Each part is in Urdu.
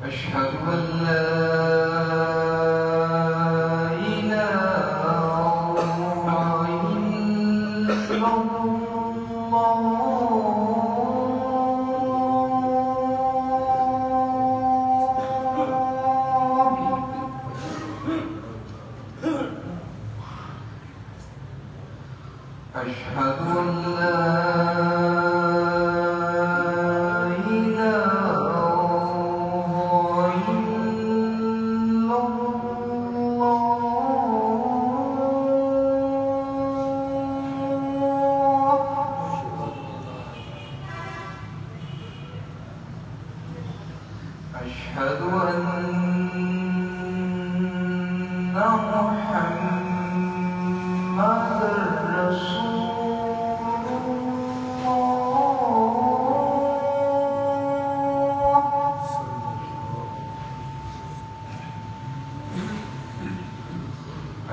أشهد أن لا إله إلا الله أشهد أن لا أشهد أن محمدًا رسول الله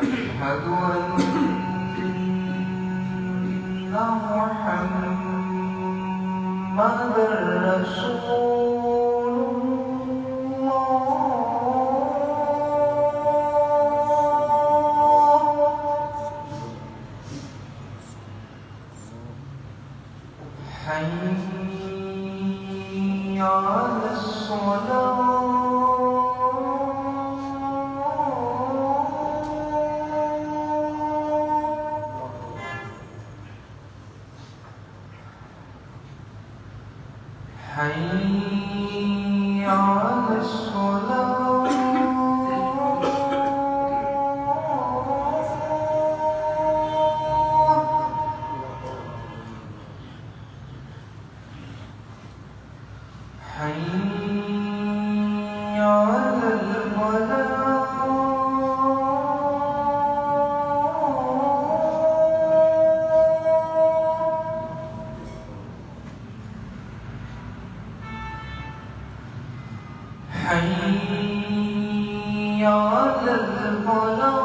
أشهد أن محمدًا رسول حي على الصلاة حي على الصلاة حي على الفلاح حي على الفلاح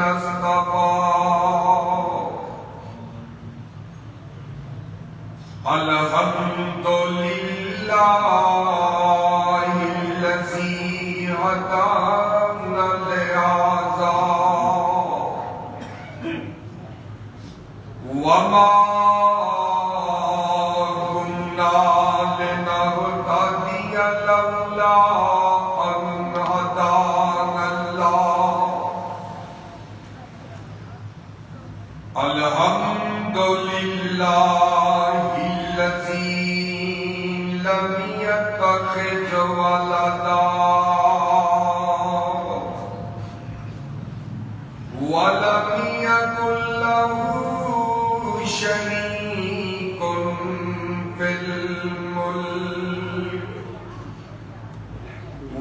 اصطفى الحمد لله الذي هدانا لهذا وما كنا لنهتدي لولا أن هدانا الله الحمد لله الذي لم يتخذ ولدا ولم يكن له شريك في الملك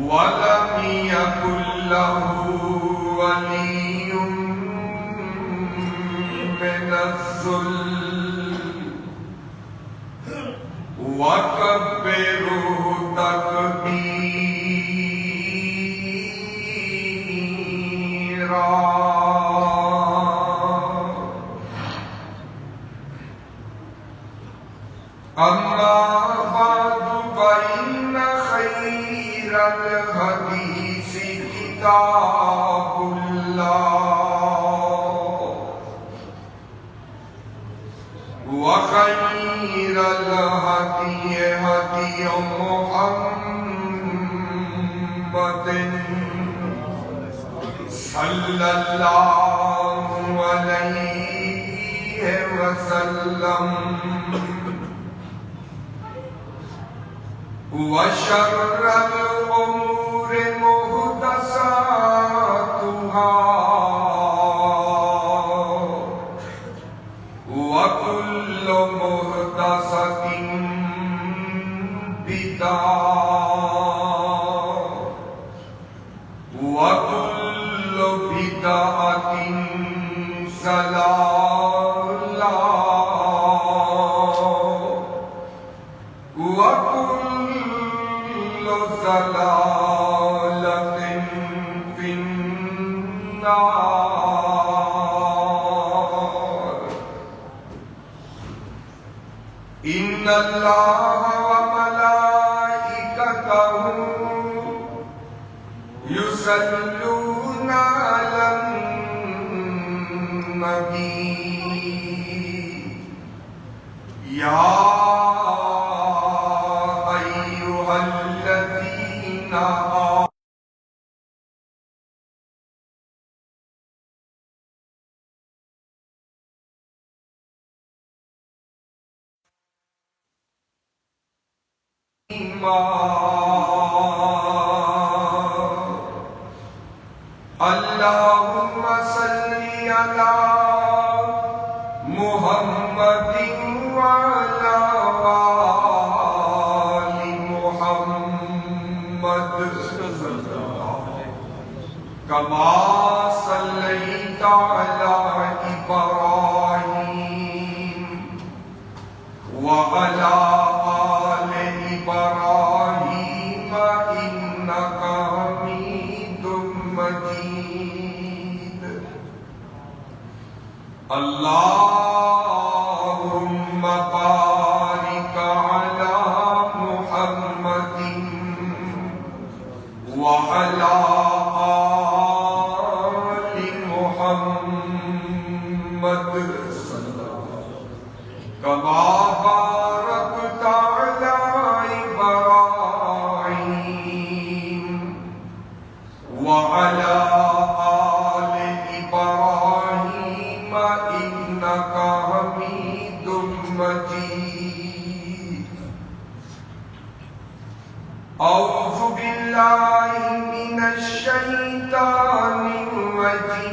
ولم يكن له ولي من الذل وكبره تكبيرا أما بعد فإن خير الحديث كتاب الله وخير الهدي هدي محمد صلى الله عليه وسلم وشر الأمور محدثاتها وكل محدثة بدعة وكل بدعة ضلالة وكل ضلالة في النار. إن الله وملائكته يصلون على النبي يا أيها الذين آمنوا اللهم صل على محمد وعلى آل محمد كما صليت على إبراهيم وعلى آل إبراهيم إنك حميد مجيد. اللهم بارك على محمد وعلى آل محمد كما باركت على إبراهيم وعلى آل إبراهيم إنك حميد مجيد. أعوذ بالله من الشيطان الرجيم.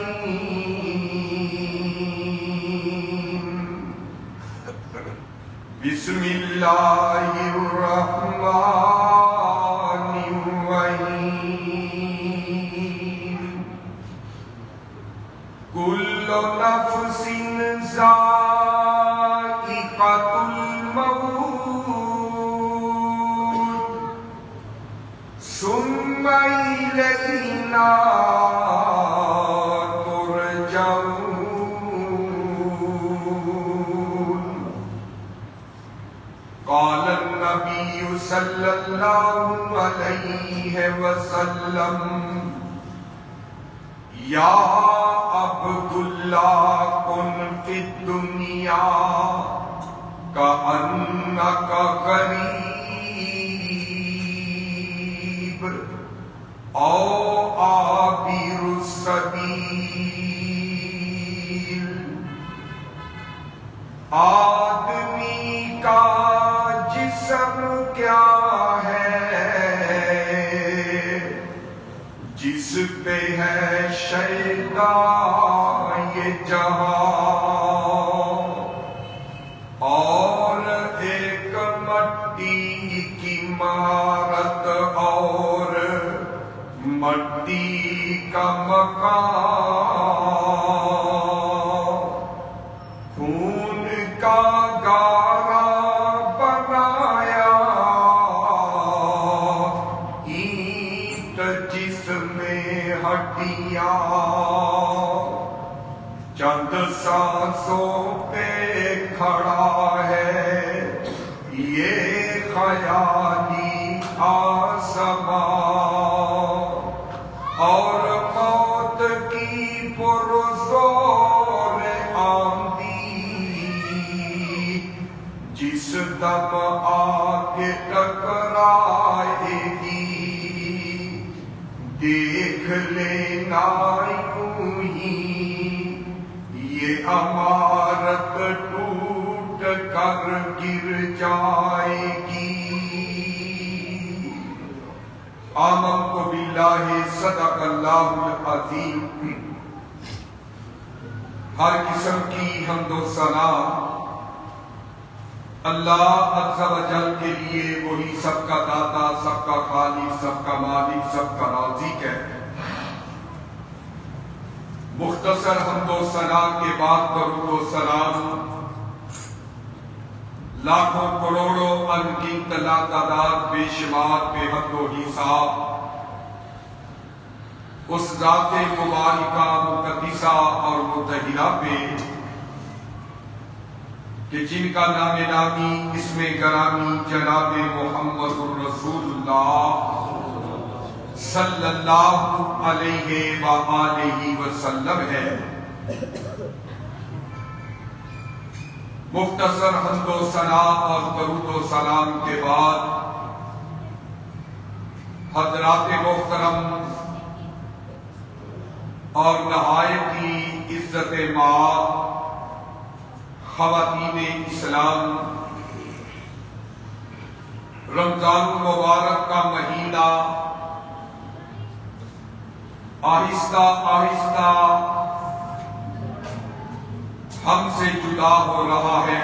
بسم الله الرحمن الرحيم. كل نفس ذائقة الموت ثم إلينا ترجعون. يخشعون قال النبي صلى الله عليه وسلم یا عبداللہ کن فی الدنیا کأنک غریب او عابر السبیل. آدمی کا جسم کیا ہے جس پہ ہے شیطان یہ جہاں، اور ایک مٹی کی مہارت اور مٹی کا مکان، خون کا گارا بنایا اینٹ جس میں ہڈیاں، چند سانسوں پہ کھڑا ہے یہ خیالی آسمان، اور موت کی پرزور آندھی جس دم آ کے ٹکرائے گی، دیکھ لینا یوں ہی یہ عمارت ٹوٹ کر گر جائے گی. آمنت باللہ صدق اللہ العظیم. ہر قسم کی حمد و ثنا اللہ عز و جل کے لیے، وہی سب کا داتا، سب کا خالق، سب کا مالک، سب کا رازق ہے. مختصر حمد و ثنا کے بعد درود و سلام لاکھوں کروڑوں انگنت لاتعداد بے شمار بے حد و حساب اس ذات مبارکہ مقدسہ اور مطہرہ پہ کہ جن کا نام نامی اسم گرامی جناب محمد الرسول اللہ صلی اللہ علیہ وآلہ وسلم ہے. مختصر حمد و ثنا اور درود و سلام کے بعد حضرات محترم اور نہایت ہی عزت مآب خواتین اسلام، رمضان المبارک کا مہینہ آہستہ آہستہ ہم سے جدا ہو رہا ہے،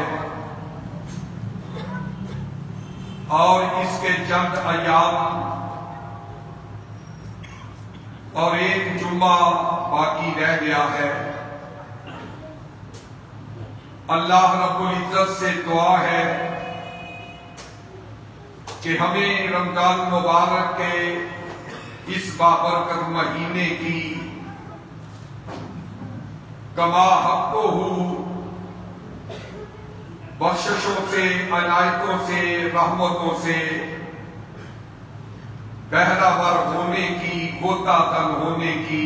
اور اس کے چند ایام اور ایک جمعہ باقی رہ گیا ہے. اللہ رب العزت سے دعا ہے کہ ہمیں رمضان مبارک کے اس بابرکت مہینے کی کما حقہ بخششوں سے، عنایتوں سے، رحمتوں سے بہرہ ور ہونے کی، غوطہ تن ہونے کی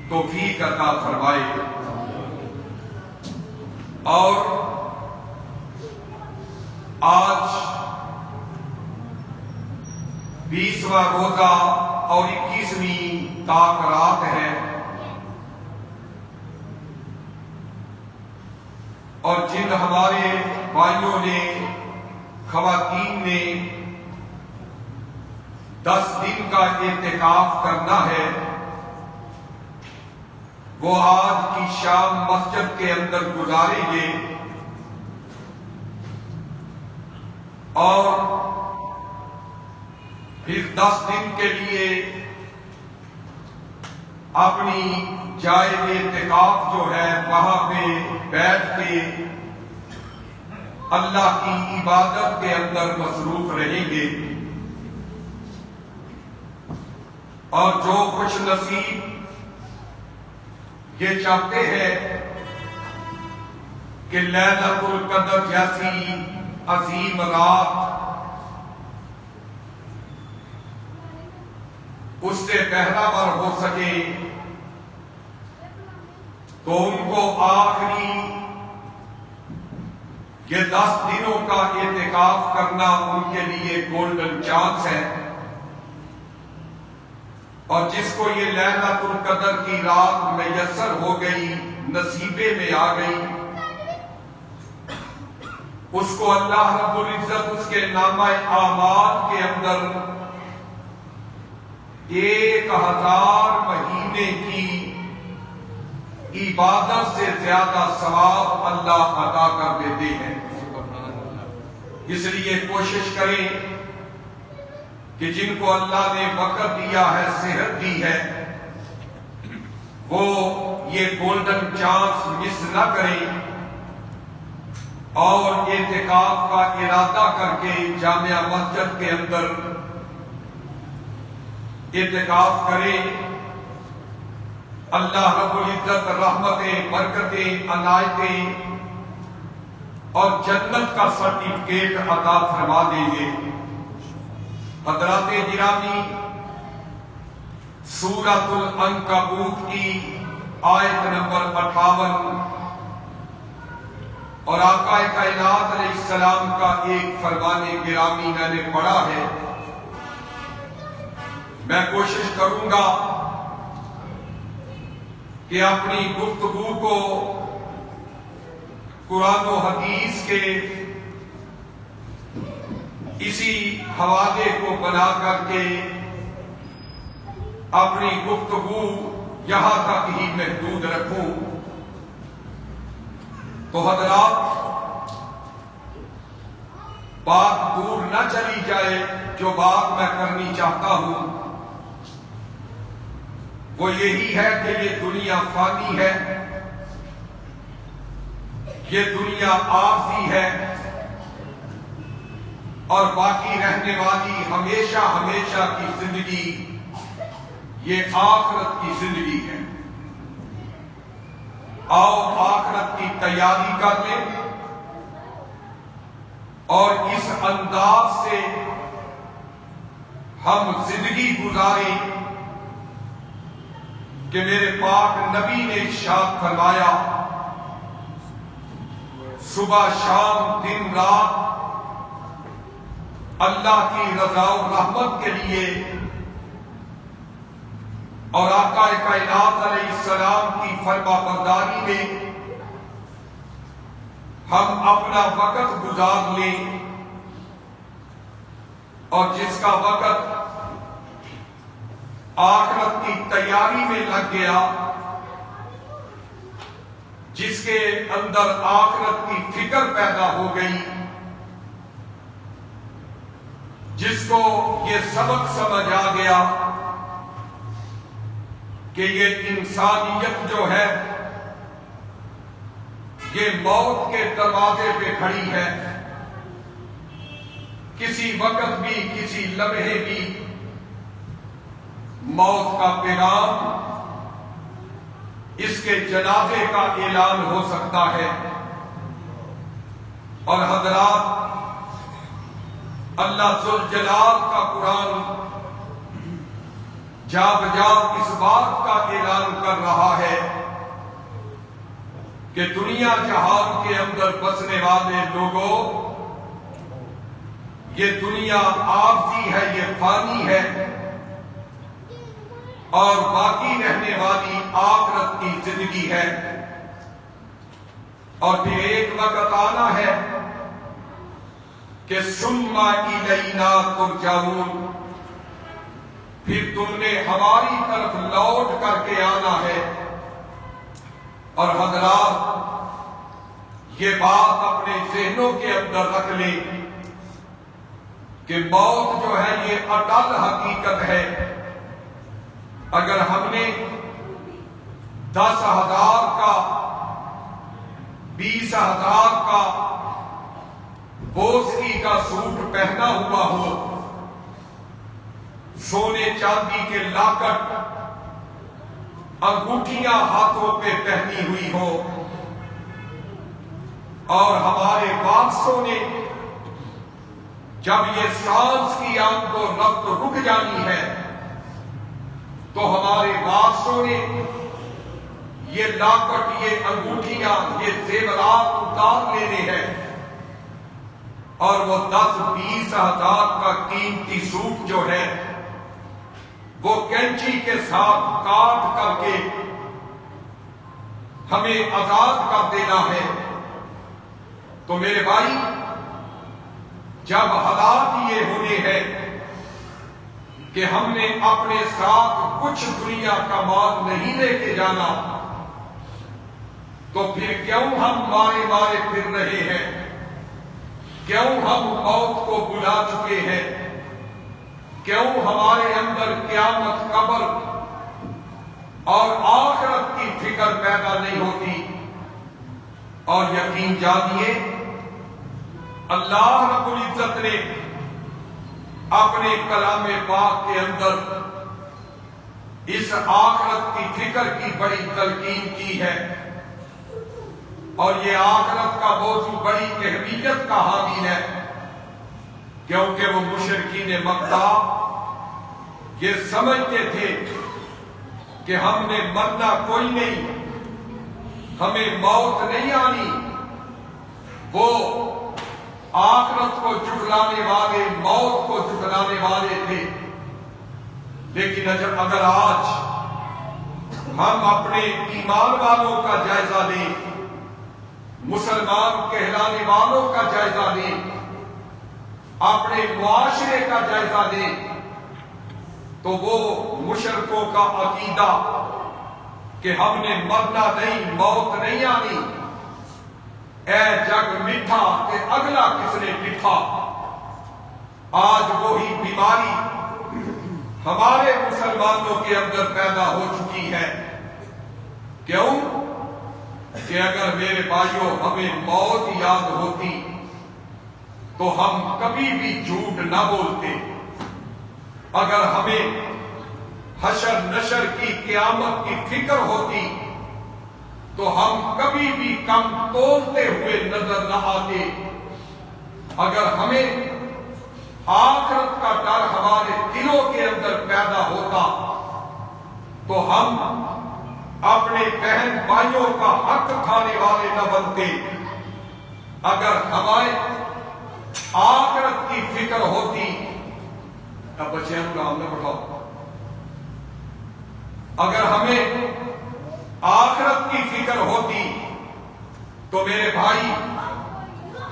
توفیق عطا فرمائے. اور آج 20واں روزہ اور 21ویں تاک رات ہے، اور جن ہمارے بھائیوں نے، خواتین نے 10 دن کا اعتکاف کرنا ہے، وہ آج کی شام مسجد کے اندر گزاریں گے، اور پھر 10 دن کے لیے اپنی جائے اعتکاف جو ہے وہاں پہ بیٹھ کے اللہ کی عبادت کے اندر مصروف رہیں گے. اور جو خوش نصیب یہ چاہتے ہیں کہ لیلۃ القدر جیسی عظیم رات اس سے پہلا بار ہو سکے، تو ان کو آخری یہ 10 دنوں کا اعتکاف کرنا ان کے لیے گولڈن چانس ہے، اور جس کو یہ لیلۃ القدر کی رات میسر ہو گئی، نصیبے میں آ گئی، اس کو اللہ رب العزت اس کے نامہ اعمال کے اندر 1000 مہینے کی عبادت سے زیادہ ثواب اللہ عطا کر دیتے ہیں۔ اس لیے کوشش کریں کہ جن کو اللہ نے وقت دیا ہے، صحت دی ہے، وہ یہ گولڈن چانس مس نہ کریں، اور اعتکاف کا ارادہ کر کے جامعہ مسجد کے اندر اعتکاف کریں۔ اللہ رب العزت رحمتیں، برکتیں، عنایتیں اور جنت کا سرٹیفکیٹ عطا فرما دیں گے۔ حضرات گرامی، سورۃ العنکبوت کی آیت نمبر 58 اور آقا کائنات علیہ السلام کا ایک فرمان گرامی میں نے پڑھا ہے۔ میں کوشش کروں گا کہ اپنی گفتگو کو قرآن و حدیث کے اسی حوالے کو بنا کر کے اپنی گفتگو یہاں تک ہی محدود رکھوں۔ تو حضرات، بات دور نہ چلی جائے، جو بات میں کرنی چاہتا ہوں وہ یہی ہے کہ یہ دنیا فانی ہے، یہ دنیا عارضی ہے، اور باقی رہنے والی ہمیشہ ہمیشہ کی زندگی یہ آخرت کی زندگی ہے۔ آؤ آخرت کی تیاری کر لیں اور اس انداز سے ہم زندگی گزاریں کہ میرے پاک نبی نے ارشاد فرمایا، صبح شام دن رات اللہ کی رضا و رحمت کے لیے اور آقا کائنات علیہ السلام کی فرما برداری میں ہم اپنا وقت گزار لیں، اور جس کا وقت آخرت کی تیاری میں لگ گیا، جس کے اندر آخرت کی فکر پیدا ہو گئی، جس کو یہ سبق سمجھ آ گیا کہ یہ انسانیت جو ہے یہ موت کے دروازے پہ کھڑی ہے، کسی وقت بھی، کسی لمحے بھی موت کا پیغام، اس کے جنازے کا اعلان ہو سکتا ہے۔ اور حضرات، اللہ ذوالجلال کا قرآن جا بجا اس بات کا اعلان کر رہا ہے کہ دنیا جہان کے اندر بسنے والے لوگوں، یہ دنیا عارضی ہے، یہ فانی ہے، اور باقی رہنے والی آخرت کی زندگی ہے، اور پھر ایک وقت آنا ہے کہ ثم الینا ترجعون، پھر تم نے ہماری طرف لوٹ کر کے آنا ہے۔ اور حضرات، یہ بات اپنے ذہنوں کے اندر رکھ لیں کہ موت جو ہے یہ اٹل حقیقت ہے۔ اگر ہم نے 10,000 کا 20,000 کا بوسکی کا سوٹ پہنا ہوا ہو، سونے چاندی کے لاکٹ انگوٹھیاں ہاتھوں پہ پہنی ہوئی ہو، اور ہمارے وارثوں نے جب یہ سانس کی آمد و رفت رک جانی ہے تو ہمارے وارثوں نے یہ لاکٹ، یہ انگوٹھیاں، یہ زیورات اتار لینے ہیں، اور وہ 10-20 ہزار کا قیمتی سوٹ جو ہے وہ کینچی کے ساتھ کاٹ کر کے ہمیں آزاد کر دینا ہے۔ تو میرے بھائی، جب حالات یہ ہونے ہیں کہ ہم نے اپنے ساتھ کچھ دنیا کا مال نہیں لے کے جانا، تو پھر کیوں ہم مارے پھر رہے ہیں؟ کیوں ہم موت کو بلا چکے ہیں؟ کیوں ہمارے اندر قیامت، قبر اور آخرت کی فکر پیدا نہیں ہوتی؟ اور یقین جانیے، اللہ رب العزت نے اپنے کلام پاک کے اندر اس آخرت کی فکر کی بڑی تلقین کی ہے، اور یہ آخرت کا موضوع بڑی اہمیت کا حامل ہے، کیونکہ وہ مشرکین مکہ یہ سمجھتے تھے کہ ہم نے مرنا کوئی نہیں، ہمیں موت نہیں آنی۔ وہ آخرت کو جھٹلانے والے، موت کو جھٹلانے والے تھے۔ لیکن اگر آج ہم اپنے ایمان والوں کا جائزہ لیں، مسلمان کہلانے والوں کا جائزہ لیں، اپنے معاشرے کا جائزہ لیں، تو وہ مشرکوں کا عقیدہ کہ ہم نے مرنا نہیں، موت نہیں آنی، اے جگ میٹھا کہ اگلا کس نے پٹھا، آج وہی بیماری ہمارے مسلمانوں کے اندر پیدا ہو چکی ہے۔ کیوں؟ کہ اگر میرے بھائیوں ہمیں موت یاد ہوتی تو ہم کبھی بھی جھوٹ نہ بولتے، اگر ہمیں حشر نشر کی، قیامت کی فکر ہوتی تو ہم کبھی بھی کم تولتے ہوئے نظر نہ آتے، اگر ہمیں آخرت کا ڈر ہمارے دلوں کے اندر پیدا ہوتا تو ہم اپنے بہن بھائیوں کا حق کھانے والے نہ بنتے، اگر ہمارے آخرت کی فکر ہوتی۔ اب بچے ہم کام نہ بڑھاؤ۔ اگر ہمیں آخرت کی فکر ہوتی تو میرے بھائی،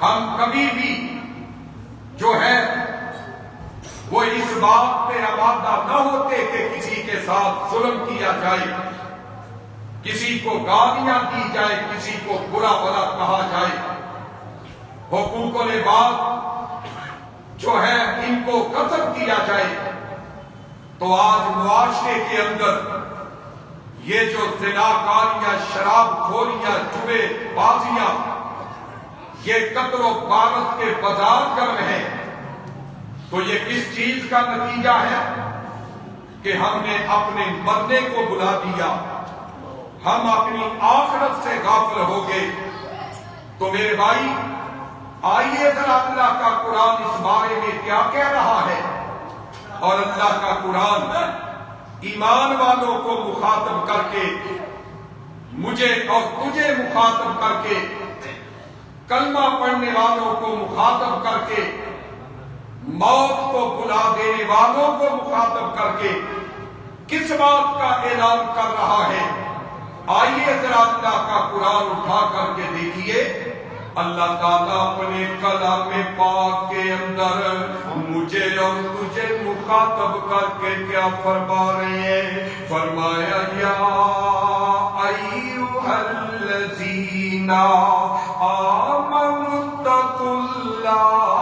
ہم کبھی بھی جو ہے وہ اس بات پہ آمادہ نہ ہوتے کہ کسی کے ساتھ ظلم کیا جائے، کسی کو گالیاں دی جائے، کسی کو برا بھلا کہا جائے، حقوق العباد جو ہے ان کو قتل کیا جائے۔ تو آج معاشرے کے اندر یہ جو زناکاریاں، شراب خوریاں، جوے بازیاں، یہ قتل و غارت کے بازار گرم ہیں، تو یہ کس چیز کا نتیجہ ہے؟ کہ ہم نے اپنے مرنے کو بلا دیا، ہم اپنی آخرت سے غافل ہو گئے۔ تو میرے بھائی، آئیے ذرا اللہ کا قرآن اس بارے میں کیا کہہ رہا ہے۔ اور اللہ کا قرآن ایمان والوں کو مخاطب کر کے، مجھے اور تجھے مخاطب کر کے، کلمہ پڑھنے والوں کو مخاطب کر کے، موت کو بلا دینے والوں کو مخاطب کر کے کس بات کا اعلان کر رہا ہے؟ آئیے ذرا اللہ کا قرآن اٹھا کر کے دیکھیے۔ اللہ تعالیٰ اپنے کلام پاک کے اندر مجھے اور تجھے مخاطب کر کے کیا فرما رہے ہیں؟ فرمایا یا ایھا الذین آمنوا اتقوا اللہ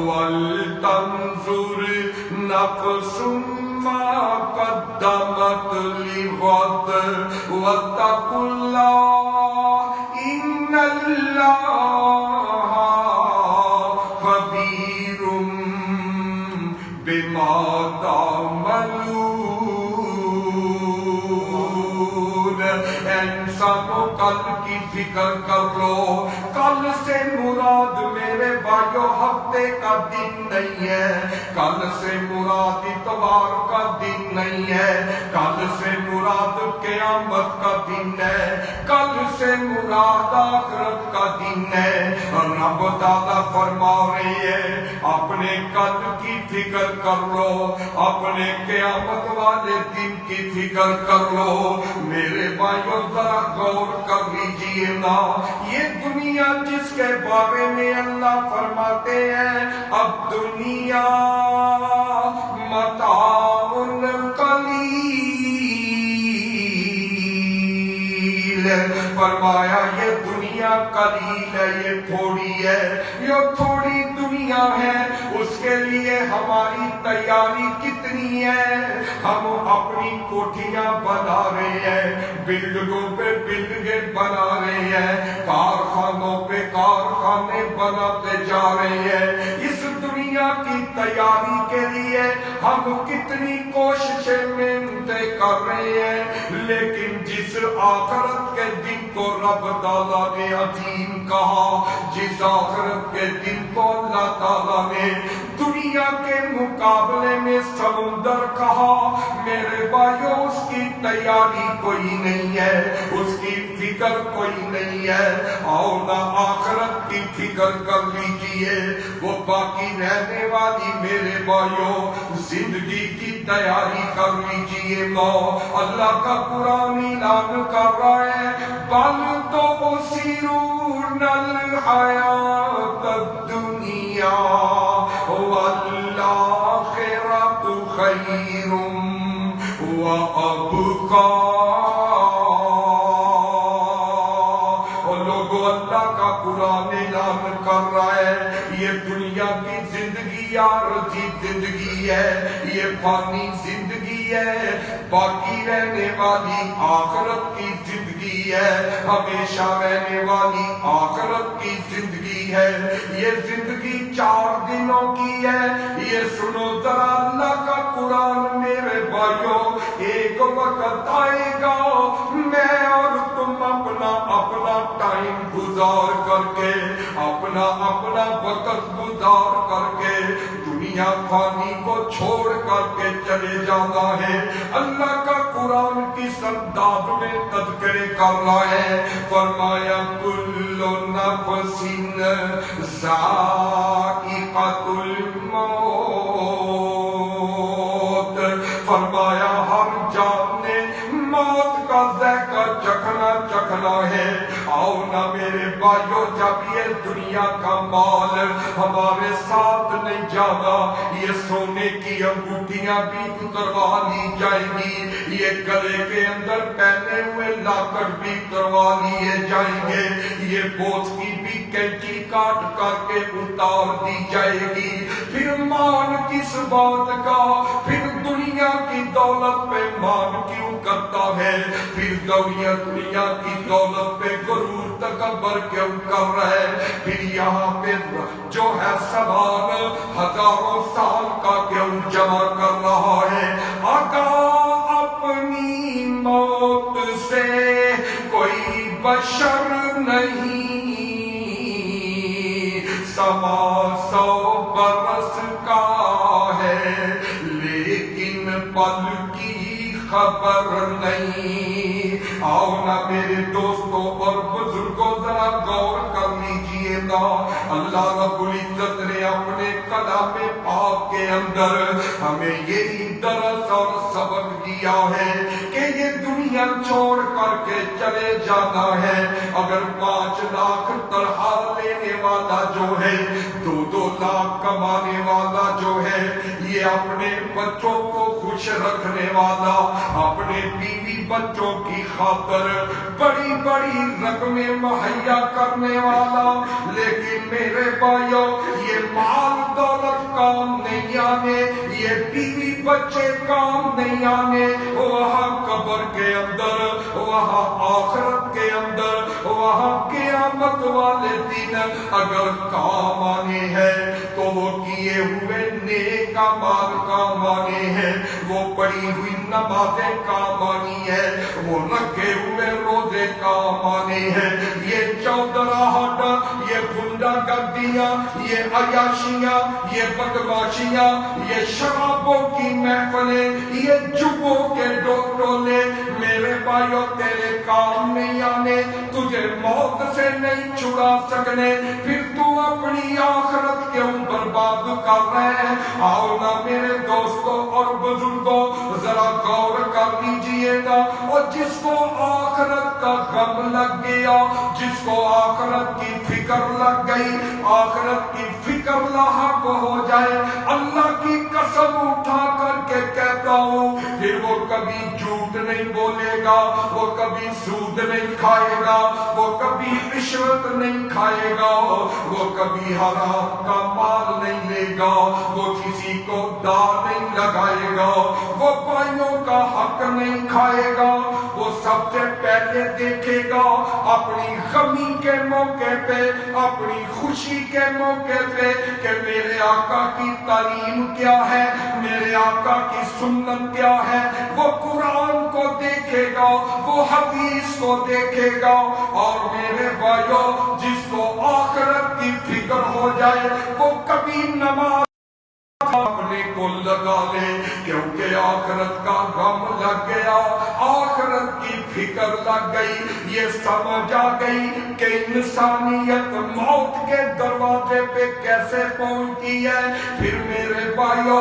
ولتنظر نفس ما قدمت لغد واتقوا اللہ ان اللہ خبیر بما تعملون۔ انسانوں کل کی فکر کر لو. کل سے مراد میرے بھائیو ہفتے کا دن نہیں ہے. کل سے مراد اتوار کا دن نہیں ہے. کل سے مراد قیامت کا دن ہے. کل سے مراد آخرت کا دن ہے. رب تعالیٰ فرما رہے ہیں اپنے کل کی فکر کر لو, اپنے قیامت والے دن کی فکر کر لو. میرے بھائیوں ذرا غور کر لیجئے نا, یہ دنیا جس کے بارے میں اللہ فرماتے ہیں اب دنیا متاع قلیل, فرمایا یہ دنیا قلیل ہے, یہ تھوڑی ہے, یہ تھوڑی دنیا ہے. اس کے لیے ہماری تیاری کتنی ہے. ہم اپنی کوٹھیاں بنا رہے ہیں, بلڈنگوں پہ بلڈنگیں بنا رہے ہیں, کارخانوں پہ کارخانے بناتے جا رہے ہیں. اس دنیا کی تیاری کے لیے ہم کتنی کوششیں محنتیں کر رہے ہیں, لیکن جس آخرت کے دن کو رب تعالیٰ نے عظیم کہا, جس آخرت کے دن کو اللہ تعالیٰ نے دنیا کے مقابلے میں سمندر کہا, میرے بھائیوں اس کی تیاری کوئی نہیں ہے, اس کی فکر کوئی نہیں ہے. اور نہ آخرت کی فکر کر لیجئے, وہ باقی رہنے والی میرے بھائیوں زندگی کی تیاری کر لیجئے. اللہ کا قرآن اعلان کر رہا ہے بل تؤثرون الحیاۃ الدنیا والآخرۃ خیر وابقیٰ. اللہ کا قرآن اعلان کر رہا ہے یہ دنیا کی زندگی عارضی زندگی ہے, یہ فانی زندگی ہے, باقی رہنے والی آخرت کی زندگی ہے, ہمیشہ رہنے والی آخرت کی زندگی ہے. یہ زندگی 4 دنوں کی ہے. یہ سنو ذرا اللہ کا قرآن میرے بھائیوں, ایک وقت آئے گا میں اور تم اپنا اپنا ٹائم گزار کر کے, اپنا اپنا وقت گزار کر کے دنیا فانی کو چھوڑ کر کے چلے جانا ہے. اللہ کا قرآن کس انداز میں تذکرے کر رہا ہے, فرمایا کل نفس ذائقۃ الموت, فرمایا ہر جان نے موت کا ذائقہ چکھنا ہے. آؤ نہ میرے بھائیوں, جب یہ دنیا کا مال ہمارے ساتھ نہیں جانا, یہ سونے کی انگوٹھیاں بھی اتروا لی جائیں گی, یہ گلے کے اندر پہنے ہوئے لاکر بھی اتروا لیے جائیں گے, یہ بوجھ کی بھی کینچی کاٹ کر کے اتار دی جائے گی. پھر مان کس بات کا, پھر دنیا کی دولت پہ مان کیوں کرتا ہے, پھر دنیا کی دولت پہ غرور تکبر کیوں کر رہا ہے, پھر یہاں پہ جو ہے سامان ہزاروں سال کا کیوں جمع کر رہا ہے. آگاہ اپنی موت سے کوئی بشر نہیں, سما 100 برس کا ہے لیکن پل کی خبر نہیں. آؤ نہ میرے دوستوں اور بزرگوں ذرا غور کر لیجئے نا, اللہ رب العزت نے اپنے کلام پاک کے اندر ہمیں یہی درس اور سبق دیا ہے کہ یہ دنیا چھوڑ کر کے چلے جانا ہے. اگر 5 لاکھ تنخواہ لینے والا جو ہے, 2 لاکھ کمانے والا جو ہے, یہ اپنے بچوں کو خوش رکھنے والا, اپنے بیوی بچوں کی خاطر بڑی بڑی رقمیں مہیا کرنے والا, لیکن میرے بھائیوں یہ مال دولت کام نہیں آنے, یہ بیوی بچے کام نہیں آنے, وہاں قبر کے اندر, وہاں آخرت کے اندر, وہاں قیامت والے دن اگر کام آنے ہیں تو وہ کیے ہوئے نیک اعمال کام آنے ہیں, وہ پڑھی ہوئی نمازیں کام آنی ہے, وہ رکھے ہوئے روزے کام آنے ہیں۔ یہ چودراہٹ، یہ گنڈا گردیاں، یہ عیاشیاں، یہ بدماشیاں، یہ شرابوں کی محفلیں، یہ جبوں کے ڈولے میرے بھائیو تیرے کام نہیں آنے، تجھے موت سے نہیں چھڑا سکنے، پھر تو اپنی آخرت کیوں برباد کر رہے ہیں؟ آؤ نا میرے دوستوں اور بزرگوں ذرا غور کر لیجئے گا، اور جس کو آخرت کا غم لگ گیا، جس کو آخرت کی فکر لگ گئی، آخرت کی فکر لاحق ہو جائے، اللہ کی قسم اٹھا کر کے کہتا ہوں پھر وہ کبھی جھوٹ نہیں بولے گا، وہ کبھی سود نہیں کھائے گا، وہ کبھی رشوت نہیں کھائے گا، وہ کبھی حرام کا مال نہیں لے گا، وہ کسی کو دار نہیں لگائے گا، وہ بھائیوں کا حق نہیں کھائے گا، وہ سب سے پہلے دیکھے گا اپنی غمی کے موقع پہ، اپنی خوشی کے موقع پہ کہ میرے آقا کی تعلیم کیا ہے، میرے آقا کی سنت کیا ہے، وہ قرآن کو دیکھے گا، وہ حدیث کو دیکھے گا، اور میرے بھائیو جس کو آخرت کی فکر ہو جائے وہ کبھی نماز اپنے کو لگا لے، کیونکہ آخرت کا غم لگ گیا، آخرت کی فکر لگ گئی، یہ سمجھ آ گئی کہ انسانیت موت کے دروازے پہ کیسے پہنچی ہے۔ پھر میرے بھائیو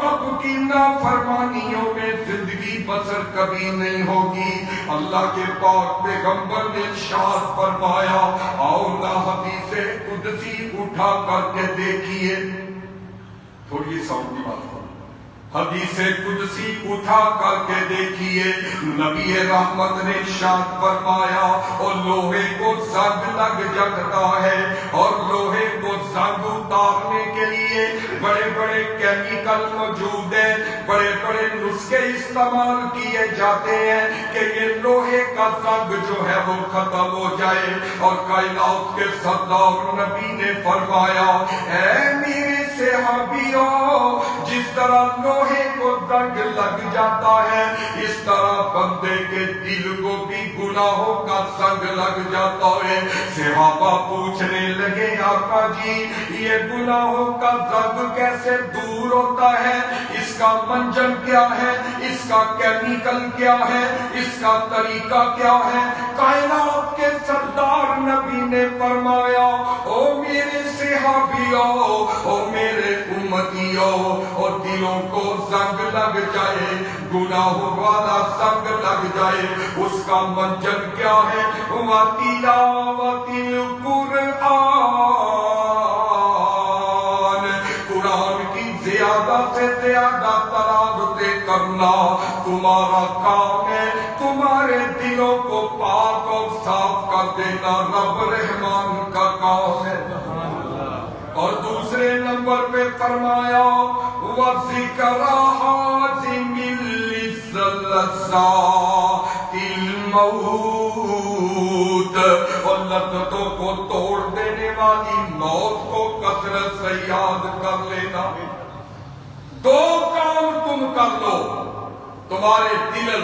رب کی نافرمانیوں میں زندگی بسر کبھی نہیں ہوگی۔ اللہ کے پاک پیغمبر نے ارشاد فرمایا، آؤ نا حدیث قدسی اٹھا کر کے دیکھیے، تھوڑی ساؤنڈ کی بات کرو، حدیث قدسی اٹھا کر کے دیکھیے، نبی رحمت نے ارشاد فرمایا، اور لوہے کو زنگ لگ جاتا ہے، اور لوہے کو زنگ اتارنے کے لیے بڑے بڑے کیمیکل موجود ہیں، بڑے بڑے نسخے استعمال کیے جاتے ہیں کہ یہ لوہے کا زنگ جو ہے وہ ختم ہو جائے، اور کائنات کے سردار نبی نے فرمایا، اے میرے صحابیوں، جس طرح لوہے کو زنگ لگ جاتا ہے اس طرح بندے کے دل کو بھی گناہوں کا زنگ لگ جاتا ہے۔ صحابہ پوچھنے لگے، آقا جی یہ گناہوں کا زنگ کیسے دور ہوتا ہے؟ اس کا منجم کیا ہے؟ اس کا کیمیکل کیا ہے؟ اس کا طریقہ کیا ہے؟ کائنات کے سردار نبی نے فرمایا، او میرے صحابیوں، او میرے امتیوں، اور دلوں کو زنگ لگ جائے، گناہوں والا زنگ لگ جائے، اس کا منجم کیا ہے؟ وَتِلَاوَةِ الْقُرْآنِ، قرآن کی زیادہ سے زیادہ تلاوتیں کرنا تمہارا کام ہے، تمہارے دلوں کو پاک اور صاف کر دینا رب رحمان کا کام ہے۔ اور دوسرے نمبر پہ فرمایا، وَذِكْرَ حَازِمِ لِلَّذَّاتِ الْمَوْتِ، اور لذتوں کو توڑ دینے والی موت کو کثرت سے یاد کر لینا۔ دو کام تم کر لو، تمہارے دل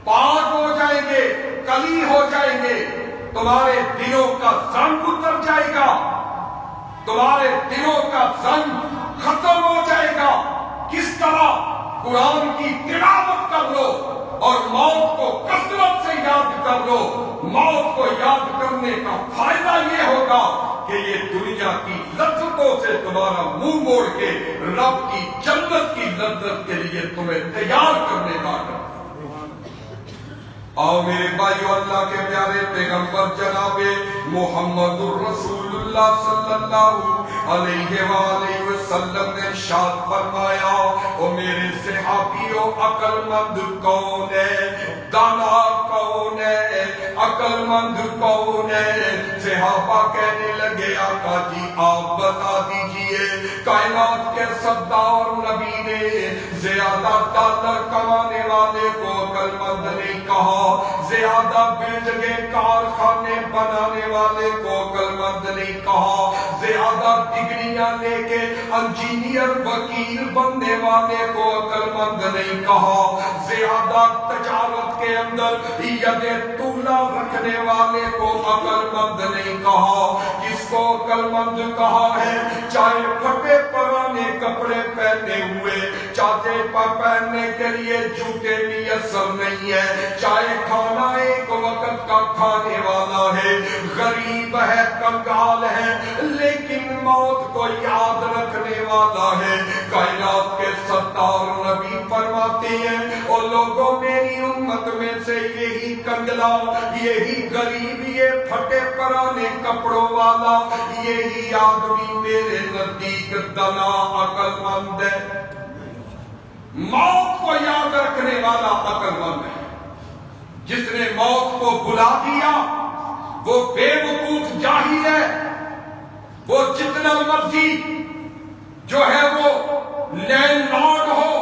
پاک ہو جائیں گے، کلی ہو جائیں گے، تمہارے دلوں کا زنگ اتر جائے گا، تمہارے دلوں کا زنگ ختم ہو جائے گا۔ کس طرح؟ قرآن کی تلاوت کر لو، اور موت کو کثرت سے یاد کر لو۔ موت کو یاد کرنے کا فائدہ یہ ہوگا کہ یہ دنیا کی لذتوں سے تمہارا منہ موڑ کے رب کی جنت کی لذت کے لیے تمہیں تیار کرنے کا ہے۔ آؤ میرے بھائیو، اللہ کے پیارے پیغمبر جناب محمد الرسول اللہ صلی اللہ علیہ وآلہ وسلم نے ارشاد فرمایا، او میرے صحابیوں، عقل مند کون ہے؟ دانا کون ہے؟ عقل مند کون ہے؟ صحابہ کہنے لگے، آقا جی آپ بتا دیجئے۔ کائنات کے سردار نبی نے زیادہ ڈالر کمانے والے کو عقل مند نہیں کہا، زیادہ بلڈنگیں کارخانے بنانے والے کو عقل مند نہیں کہا، زیادہ ڈگریاں لے کے انجینئر وکیل بننے والے کو عقل مند نہیں کہا، زیادہ تجارت کے اندر ید طولہ رکھنے والے کو عقل مند نہیں کہا۔ جس کو عقل مند کہا ہے، چاہے پھٹے پرانے کپڑے پہنے ہوئے، چاہتے پہننے کے لیے جوتے میسر نہیں ہے، چاہے کھانا ایک وقت کا کھانے والا ہے، غریب ہے، کنگال ہے، لیکن موت کو یاد رکھنے والا ہے۔ کائنات کے ستار نبی فرماتے ہیں، او لوگوں میری امت میں سے یہی کنگلا، یہی غریب، یہ پھٹے پرانے کپڑوں والا، یہی آدمی میرے نزدیک دنا عقل مند ہے۔ موت کو یاد رکھنے والا عقل مند ہے۔ جس نے موت کو بلا دیا وہ بے وقوف جاہل ہے۔ وہ جتنا مرضی جو ہے وہ لینڈ لارڈ ہو،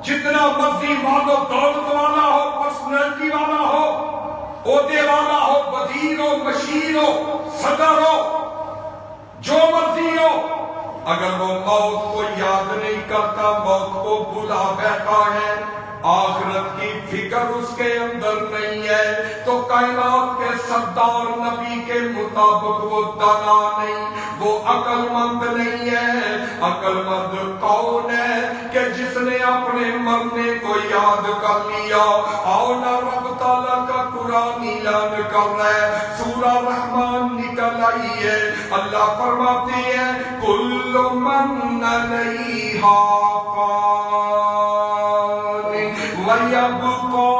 جتنا مرضی مال و دولت والا ہو، پرسنالٹی والا ہو، عہدے والا ہو، وزیر ہو، مشیر ہو، صدر ہو، جو مرضی ہو، اگر وہ موت کو یاد نہیں کرتا، موت کو بھلا بیٹھا ہے، آخرت کی فکر اس کے اندر نہیں ہے، تو کائنات کے سردار نبی کے مطابق وہ دانا نہیں، وہ عقل مند نہیں ہے۔ عقل مند کون ہے کہ جس نے اپنے مرنے کو یاد کر لیا۔ اولا رب تعالیٰ کا قرآن اعلان کر رہا ہے، سورہ رحمان نکل آئی ہے، اللہ فرماتے ہیں کل من علیہا وَيَبْقَى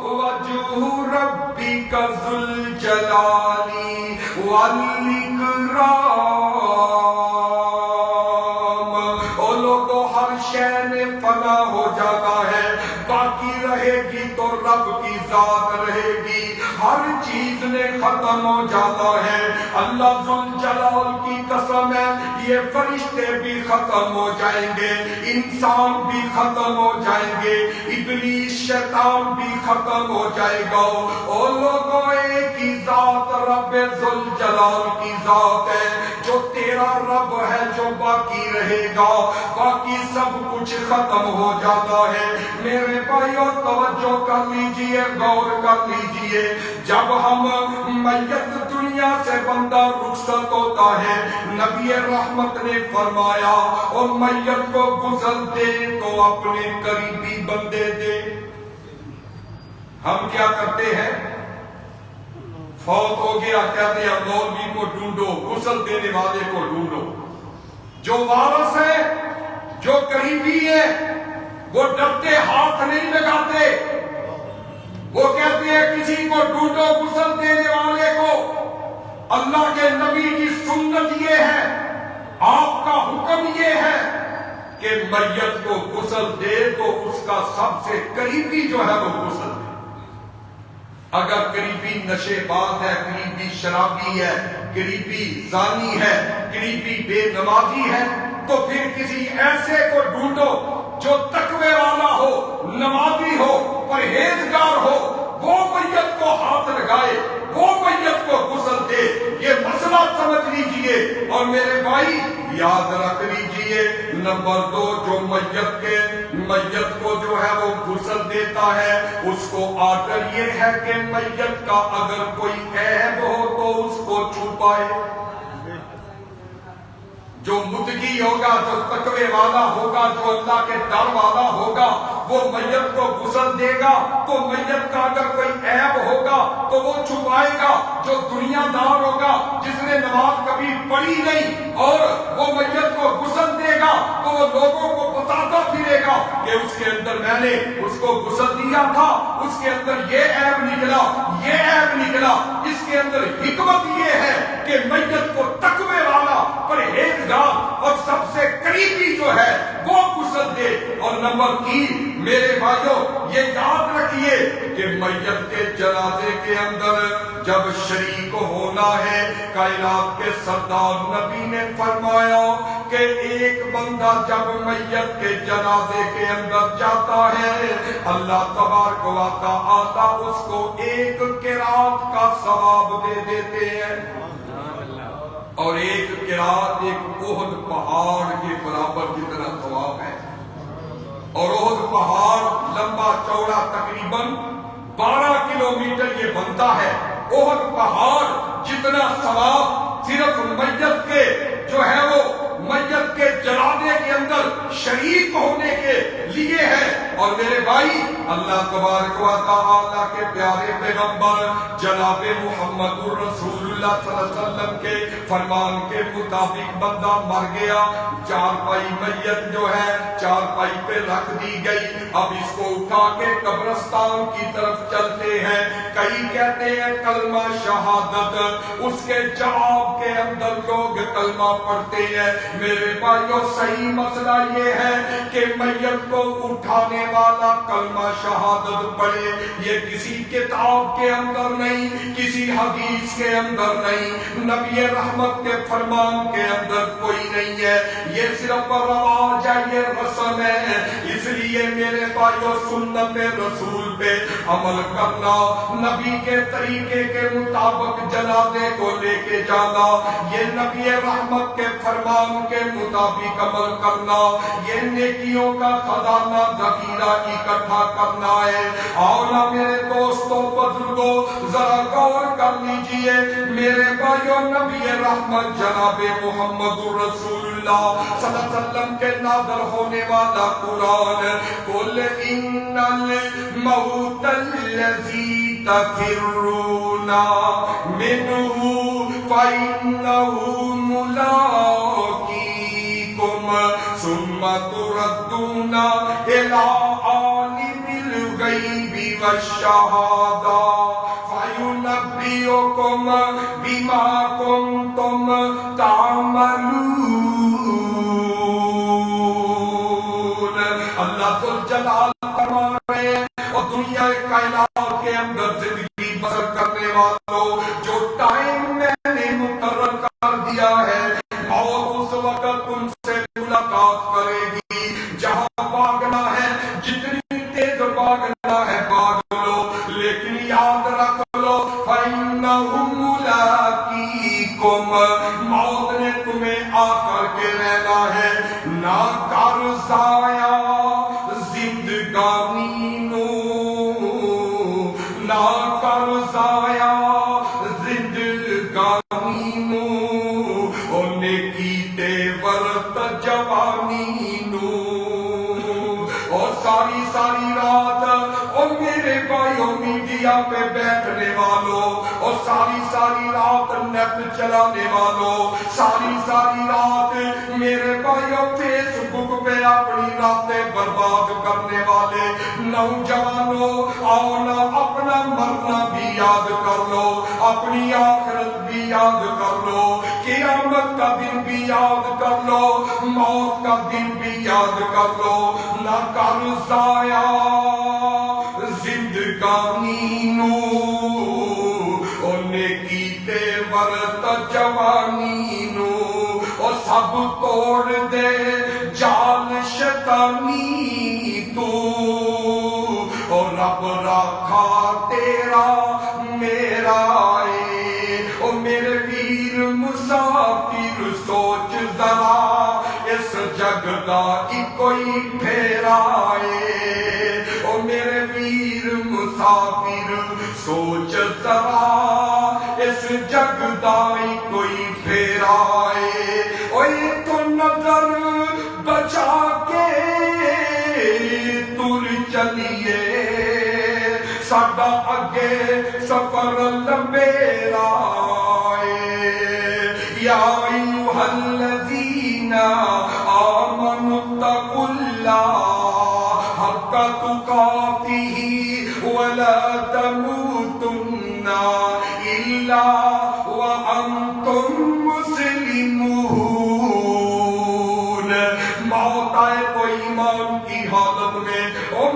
وَجْهُ رَبِّكَ ذُو الْجَلَالِ وَالْإِكْرَامِ۔ او لوگوں، ہر شے نے فنا ہو جاتا ہے، باقی رہے گی تو رب کی ذات رہے گی۔ ہر چیز نے ختم ہو جاتا ہے، اللہ ذوالجلال کی قسم ہے، یہ فرشتے بھی ختم ہو جائیں گے، انسان بھی ختم ہو جائیں گے، ابلیس شیطان بھی ختم ہو جائے گا۔ او لوگوں، ایک ہی ذات رب ذوالجلال کی ذات ہے، جو تیرا رب ہے، جو باقی رہے گا، باقی سب کچھ ختم ہو جاتا ہے۔ میرے بھائیو توجہ کر لیجئے، غور کر لیجئے، جب ہم میت دنیا سے بندہ رخصت ہوتا ہے، نبی رحمت نے فرمایا اور میت کو غسل دے تو اپنے قریبی بندے دے۔ ہم کیا کرتے ہیں؟ فوت ہو گیا، کہتے ہیں مولوی کو ڈھونڈو، غسل دینے والے کو ڈھونڈو۔ جو وارث ہے، جو قریبی ہے، وہ ڈرتے ہاتھ نہیں لگاتے، وہ کہتے ہیں کسی کو ڈھونڈو غسل دینے والے کو۔ اللہ کے نبی کی سنت یہ ہے، آپ کا حکم یہ ہے کہ میت کو غسل دے تو اس کا سب سے قریبی جو ہے وہ غسل دے۔ اگر قریبی نشے باز ہے، قریبی شرابی ہے، قریبی زانی ہے، قریبی بے نمازی ہے، تو پھر کسی ایسے کو ڈھونڈو جو تقوی والا ہو، نمازی ہو، پرہیزگار ہو، وہ میت کو ہاتھ لگائے، وہ میت کو غسل دے۔ یہ مسئلہ سمجھ لیجئے، اور میرے بھائی یاد رکھ لیجئے، نمبر 2، جو میت کو جو ہے وہ غسل دیتا ہے، اس کو آرڈر یہ ہے کہ میت کا اگر کوئی عیب ہو تو اس کو چھپائے۔ جو متقی ہوگا، جو تقوی والا ہوگا، جو اللہ کے ڈر والا ہوگا، وہ میت کو غسل دے گا تو میت کا اگر کوئی عیب ہوگا تو وہ چھپائے گا۔ جو دنیا دار ہوگا، جس نے نماز کبھی پڑھی نہیں اور وہ میت کو غسل دے گا تو وہ لوگوں کو بتاتا پھرے گا کہ اس کے اندر میں نے اس کو غسل دیا تھا، اس کے اندر یہ عیب نکلا، یہ عیب نکلا۔ اس کے اندر حکمت یہ ہے کہ میت کو تقوی والا، پرہیزگار اور سب سے قریبی جو ہے وہ غسل دے۔ اور نمبر 3، میرے بھائیوں یہ یاد رکھیے کہ میت کے جنازے کے اندر جب شریک ہونا ہے، کائنات کے سردار نبی نے فرمایا کہ ایک بندہ جب میت کے جنازے کے اندر جاتا ہے، اللہ تبارک و تعالی اس کو ایک قرات کا ثواب دے دیتے ہیں، اور ایک قرات ایک احد پہاڑ کے برابر جتنا ثواب ہے، اور احد پہاڑ لمبا چوڑا تقریباً 12 کلومیٹر یہ بنتا ہے۔ احد پہاڑ جتنا ثواب صرف میت کے جو ہے وہ میت کے جنازے کے اندر شریک ہونے کے لیے ہے۔ اور میرے بھائی اللہ تبارک و تعالی کے پیارے پیغمبر جناب محمد رسول اللہ صلی اللہ علیہ وسلم کے فرمان کے مطابق بندہ مر گیا، چارپائی میت جو ہے چارپائی پہ رکھ دی گئی، اب اس کو اٹھا کے قبرستان کی طرف چلتے ہیں، کئی کہتے ہیں کلمہ شہادت، اس کے جواب کے اندر لوگ کلمہ پڑھتے ہیں۔ میرے بھائیوں صحیح مسئلہ یہ ہے کہ میت کو اٹھانے والا کلمہ شہادت پڑھے، یہ کسی کتاب کے اندر نہیں، کسی حدیث کے اندر نہیں، نبی رحمت کے فرمان کے اندر کوئی نہیں ہے، یہ صرف رواج ہے، یہ رسم ہے۔ اس لیے میرے بھائیوں سنت رسول پہ عمل کرنا، نبی کے طریقے کے مطابق جنازے کو لے کے جانا، یہ نبی رحمت کے فرمان کے مطابق عمل کرنا، یہ نیکیوں کا خزانہ ذخیرہ اکٹھا کرنا ہے۔ اور نہ میرے دوستوں بزرگوں ذرا غور کر لیجئے میرے بھائیوں، نبی رحمت جناب محمد رسول اللہ صلی اللہ علیہ وسلم کے نازل ہونے والا قرآن، قل ان الموت الذی تفرون منه فإنه ملاقيكم ثم تردون إلى عالم الغيب والشهادة فينبئكم بما كنتم تعملون۔ اللہ ذوالجلال فرما رہے ہیں، اور دنیا کائنات کے اندر زندگی بسر کرنے والوں، جو ٹائم میں نے مقرر کر دیا ہے، موت اس وقت تم سے ملاقات کرے گی، جہاں بھاگنا ہے جتنی تیز بھاگنا ہے بھاگ لو، لیکن یاد رکھ لو فَإِنَّهُ مُلَاقِيكُمْ، موت نے تمہیں آ کر کے رہنا ہے۔ نہ کر ضائع زندگانی نو، نہ کر ضائع زندگانی نو، اور نیکی تے ورت جوانی نو، اور ساری رات، اور میرے بھائیوں میڈیا پہ بیٹھنے والوں، اور ساری رات نیٹ چلانے والوں، ساری رات میرے بھائیوں فیس بک پہ اپنی راتیں برباد کرنے والے نوجوانوں، آؤ نہ اپنا مرنا بھی یاد کر لو، اپنی آخرت بھی یاد کر لو، قیامت کا دن بھی یاد کر لو، موت کا دن بھی یاد کر لو۔ نہ کر ضائع زندگانی نو، اور نیکی تے ورت جوانی نو، اور سب توڑ دے جال شیطانی تو، اور رب راکھا تیرا میرا اے، اور میرے ویر مسافر سوچ ذرا اس جگ دا کوئی پھیرا اے، اور میرے ویر مسافر سوچ ذرا اس جگ دا کوئی پھیرا اے، اور یہ تو نظر بچا کے تر چلیے، ساڈا اگے سفر لمبیرا اے۔ یا ایھا الذین آمنوا اتقوا اللہ حق تقاتہ ولا تموتن الا وانتم مسلمون۔ موت آئے تو ایمان کی حالت میں، اور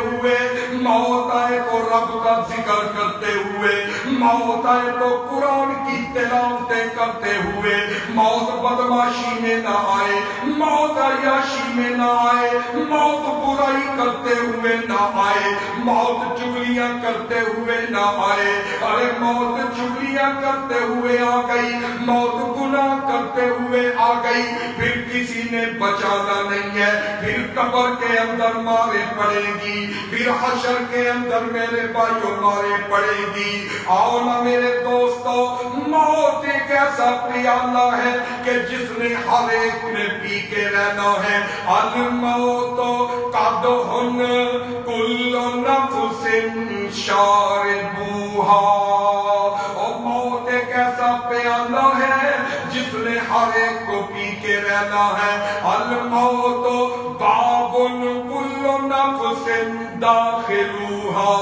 ہوئے، موت آئے تو رب کا ذکر کرتے ہوئے، موت آئے تو قرآن کی تلاوتیں کرتے ہوئے، موت بدماشی میں نہ آئے، موت عیاشی میں نہ آئے، موت برائی کرتے ہوئے نہ آئے، موت چغلیاں کرتے ہوئے نہ آئے۔ ارے موت چغلیاں کرتے ہوئے آ گئی، موت گناہ کرتے ہوئے آ گئی، پھر کسی نے بچانا نہیں ہے، پھر قبر کے اندر مارے پڑے گی، پھر حشر کے اندر میرے بھائیوں مارے پڑے گی۔ آؤ نا میرے دوستو، موت ایک ایسا پیالہ ہے کہ جس نے ہر ایک نے پی کے رہنا ہے۔ الموت قدح کل نفس شاربوہا، اور موت ایک ایسا پیالہ ہے جس نے ہر ایک کو پی کے رہنا ہے۔ الموت باب کل نفس داخلوہا،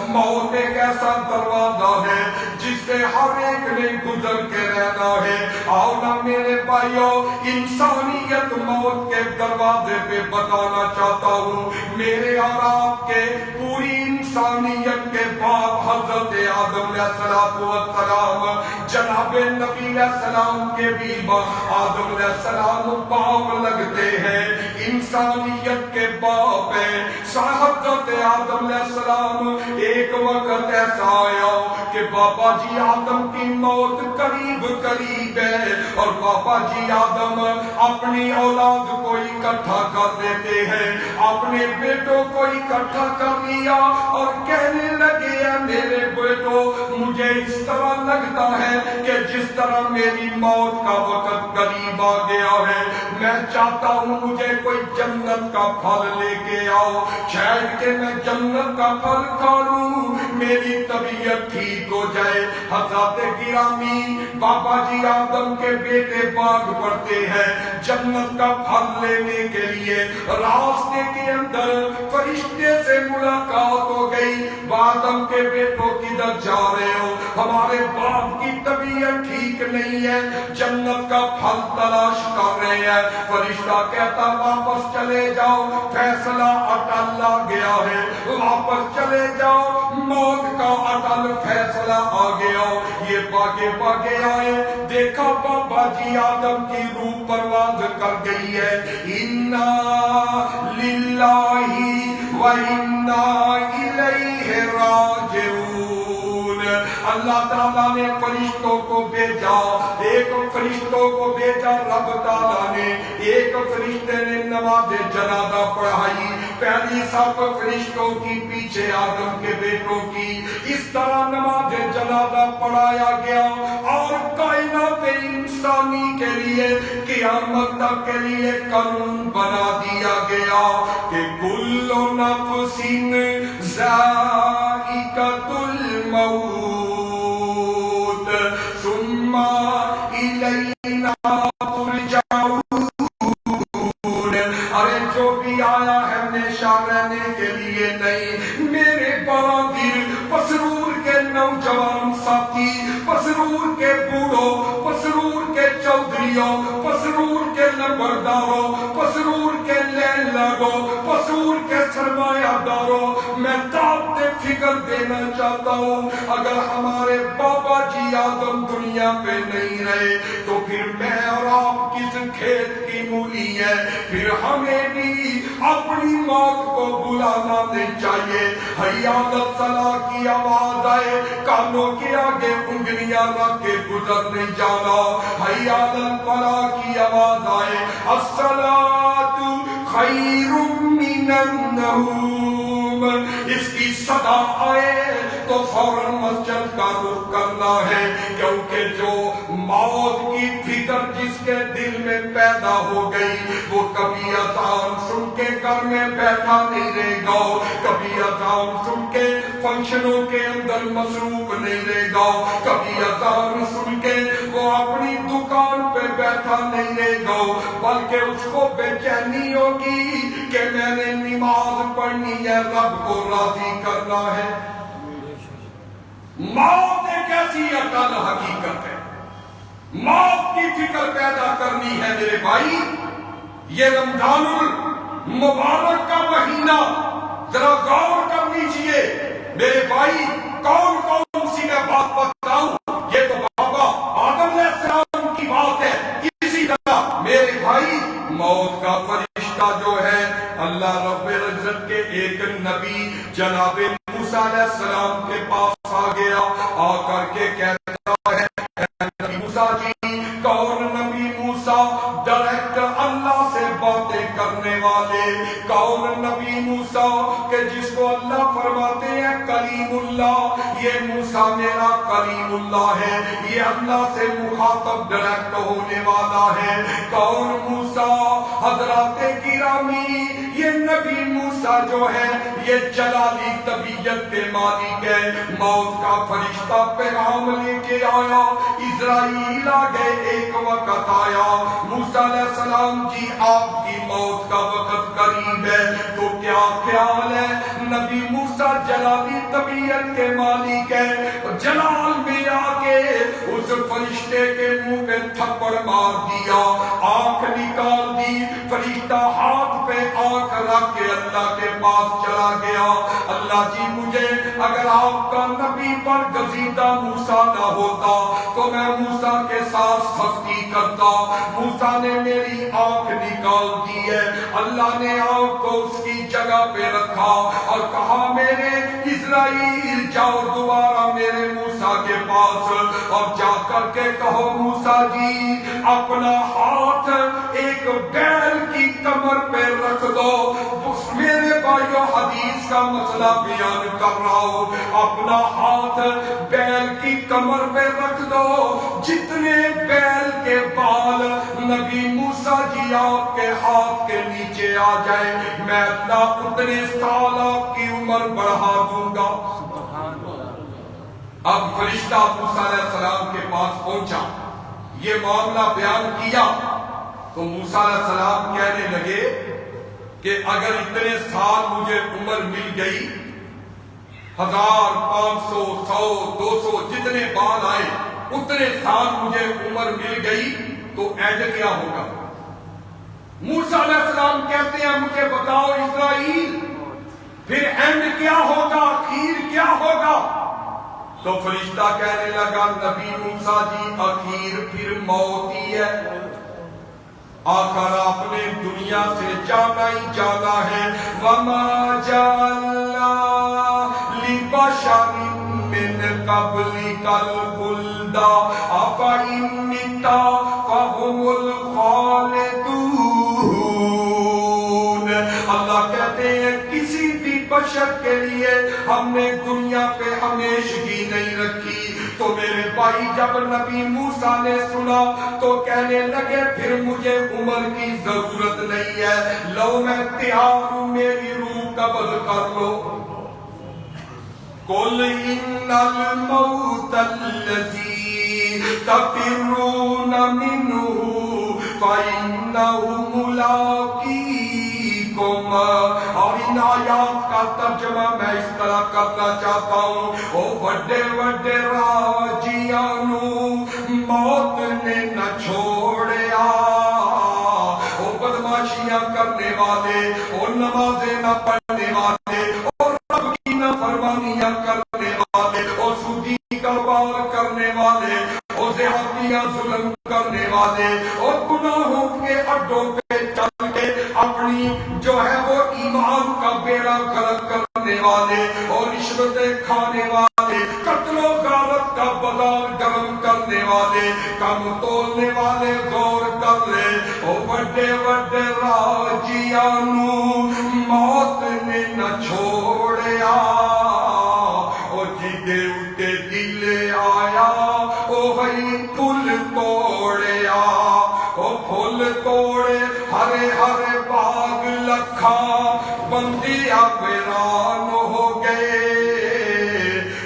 موت ایک ایسا دروازہ ہے جس سے ہر ایک نے گزر کے رہنا ہے۔ آؤ نا میرے بھائیوں، انسانیت موت کے دروازے پہ بتانا چاہتا ہوں۔ میرے اور آپ کے پوری انسانیت کے باپ حضرت آدم علیہ السلام، جناب نبی علیہ السلام کے بھی آدم علیہ السلام باپ لگتے ہیں، انسانیت کے باپ ہیں۔ حضرت آدم علیہ السلام ایک وقت ایسا آیا کہ بابا جی آدم کی موت قریب قریب ہے، اور بابا جی آدم اپنی اولاد کو اکٹھا کر دیتے ہیں، اپنے بیٹوں کو اکٹھا کر لیا اور کہنے لگے ہیں میرے بیٹو، مجھے اس طرح لگتا ہے کہ جس طرح میری موت کا وقت قریب آ گیا ہے، میں چاہتا ہوں مجھے کوئی جنت کا پھل لے کے آؤ، شاید کہ میں جنت کا پھل کھا لوں، میری طبیعت ٹھیک ہو جائے۔ حضرات گرامی، بابا جی آدم کے بیٹے باغ پڑتے ہیں جنت کا پھل لینے کے لیے، راستے کے اندر فرشتے سے ملاقات ہو گئی۔ آدم کے بیٹوں کدھر جا رہے ہو؟ ہمارے باپ کی طبیعت ٹھیک نہیں ہے، جنت کا پھل تلاش کر رہے ہیں۔ فرشتہ کہتا واپس چلے جاؤ، فیصلہ اٹل آ گیا ہے، واپس چلے جاؤ، موت کا اٹل فیصلہ آ گیا۔ یہ باگے باگے آئے، دیکھا بابا جی آدم کی روح پرواز کر گئی ہے۔ انا للہ و انا الیہ راجعون، اللہ تعالیٰ نے فرشتوں کو بھیجا، ایک فرشتوں کو بھیجا رب تعالیٰ نے، ایک فرشتے نے نماز جنازہ پڑھائی، پہلی صف فرشتوں کی، پیچھے آدم کے بیٹوں کی، اس طرح نماز جنازہ پڑھایا گیا، اور کائنات انسانی کے لیے قیامت تک کے لیے قانون بنا دیا گیا کہ کل نفس ذائقۃ الموت ثم الینا ترجعون۔ ارے جو بھی آیا ہے ہمیشہ رہنے کے لیے نہیں، میرے برادر، پسرور کے نوجوان ساتھی، پسرور کے بوڑھوں، پسرور کے چودھریوں، پسرور کے لمبرداروں، پسرور کے لیلاروں، پسرور کے سرمایہ داروں، میں دعوت فکر دینا چاہتا ہوں، اگر ہمارے بابا جی آدم دنیا پہ نہیں رہے تو پھر میں اور آپ کس کھیت کی مولی ہے؟ پھر ہمیں بھی اپنی موت کو بلانا نہیں چاہیے۔ حی علی الصلاۃ کی آواز آئے، کانوں کے آگے انگلیاں رکھ کے گزر نہیں جانا۔ حی علی الفلاح کی آواز آئے، الصلاۃ خیر من النوم، اس کی صدا آئے تو فوراً مسجد کا رخ کرنا ہے، کیونکہ جو موت کی فکر جس کے دل میں پیدا ہو گئی وہ کبھی اذان سن کے گھر میں بیٹھا نہیں رہے گا، کبھی اذان سن کے فنکشنوں کے اندر مصروف نہیں رہے گا، کبھی اذان سن کے وہ اپنی دکان پہ بیٹھا نہیں رہے گا، بلکہ اس کو بے چینی ہوگی کہ میں نے نماز پڑھنی ہے، رب کو راضی کرنا ہے۔ موت ایک ایسی اٹل حقیقت ہے، موت کی فکر پیدا کرنی ہے میرے بھائی۔ یہ رمضان المبارک کا مہینہ ذرا غور کر لیجئے میرے بھائی، کون کون سی میں بات بتاؤں؟ یہ تو بابا آدم علیہ السلام کی بات ہے۔ اسی طرح میرے بھائی موت کا فرشتہ جو ہے اللہ رب العزت کے ایک نبی جناب موسیٰ علیہ السلام کے پاس آ گیا، آ کر کے کہتا ہے نبی موسیٰ جی، کون نبی موسیٰ ڈائریکٹ اللہ سے باتیں کرنے والے، کون نبی موسیٰ کہ جس کو اللہ فرماتے ہیں کلیم اللہ، یہ موسیٰ میرا کلیم اللہ ہے، یہ اللہ سے مخاطب ڈائریکٹ ہونے والا ہے، کون موسیٰ حضرات گرامی، یہ نبی موسیٰ جو ہے یہ جلالی طبیعت کے مالک ہے، موت کا فرشتہ پیغام لے کے آیا، اسرائیل آ گئے، ایک وقت آیا موسیٰ علیہ السلام جی آپ کی موت کا وقت قریب ہے، تو کیا خیال ہے؟ نبی موسیٰ جلالی طبیعت کے مالک ہے، جلال میں آ کے اس فرشتے کے منہ پہ تھپڑ مار دیا، آنکھ نکال دی، فرشتہ ہاتھ پہ آنکھ رکھ کے اللہ کے پاس چلا گیا، اللہ جی مجھے اگر آپ کا نبی پر گزیدہ موسیٰ نہ ہوتا تو میں موسیٰ کے ساتھ سختی کرتا، موسیٰ نے میری آنکھ نکال دی ہے، اللہ نے آنکھ کو اس کی جگہ پہ رکھا اور کہا میرے اسرائیل جاؤ دوبارہ میرے موسیٰ کے پاس اور جا کر کے کہو موسیٰ جی اپنا ہاتھ ایک بیل کی کمر پہ رکھ دو، میرے بھائیو حدیث کا مسئلہ بیان کر رہا ہوں، اپنا ہاتھ بیل کی کمر پہ رکھ دو، جتنے بیل کے بال نبی موسیٰ جی آپ کے ہاتھ کے نیچے آ جائے میں اللہ اتنے سال آپ کی عمر بڑھا دوں گا۔ اب فرشتہ موسیٰ علیہ السلام کے پاس پہنچا، یہ معاملہ بیان کیا تو موسیٰ علیہ السلام کہنے لگے کہ اگر اتنے سال مجھے عمر مل گئی، 1000 500 100 200 جتنے بال آئے اتنے سال مجھے عمر مل گئی تو اینڈ کیا ہوگا؟ موسیٰ علیہ السلام کہتے ہیں مجھے بتاؤ اسرائیل پھر اینڈ کیا ہوگا، آخر کیا ہوگا؟ تو فرشتہ کہنے لگا نبی موسیٰ جی آخر پھر موت ہی ہے، آخر آپ نے دنیا سے جانا ہی جانا ہے، وَمَا جَعَلْنَا لِبَشَرٍ مِّن قَبْلِكَ الْخُلْدَ أَفَإِن مِّتَّ فَهُمُ الْخَالِدُونَ۔ اللہ کہتے ہیں کسی بھی بشر کے لیے ہم نے دنیا پہ ہمیشگی نہیں رکھی، تو میرے بھائی جب نبی موسیٰ نے سنا تو کہنے لگے پھر مجھے عمر کی ضرورت نہیں ہے، لو میں تیار ہوں میری روح قبض کر لو۔ قُلْ إِنَّ الْمَوْتَ الَّذِي تَفِرُّونَ مِنْهُ فَإِنَّهُ مُلَاقِيكُمْ۔ اور ان آیات کا ترجمہ میں اس طرح کرنا چاہتا ہوں، او بڑے بڑے راجیانو موت نے نہ چھوڑیا، او بدماشیاں کرنے والے، او نمازیں نہ پڑھنے والے، او رب کی نافرمانیاں کرنے والے، او سودی کاروبار کرنے والے، او زیادتیاں ظلم کرنے والے، او گناہوں کے اڈوں پہ چل کے اپنی جو ہے وہ ایمان کا بیڑا غرق کرنے والے، اور رشوتیں کھانے والے، قتل و غارت کا بازار گرم کرنے والے، کم تولنے والے غور کر لے، او بڑے بڑے راجیانو موت نے نہ چھوڑیا، او جدے اٹھے دل آیا او بھائی پھول توڑیا، او پھول توڑے ہرے ہرے باغ لکھا بندیا ویران ہو گئے،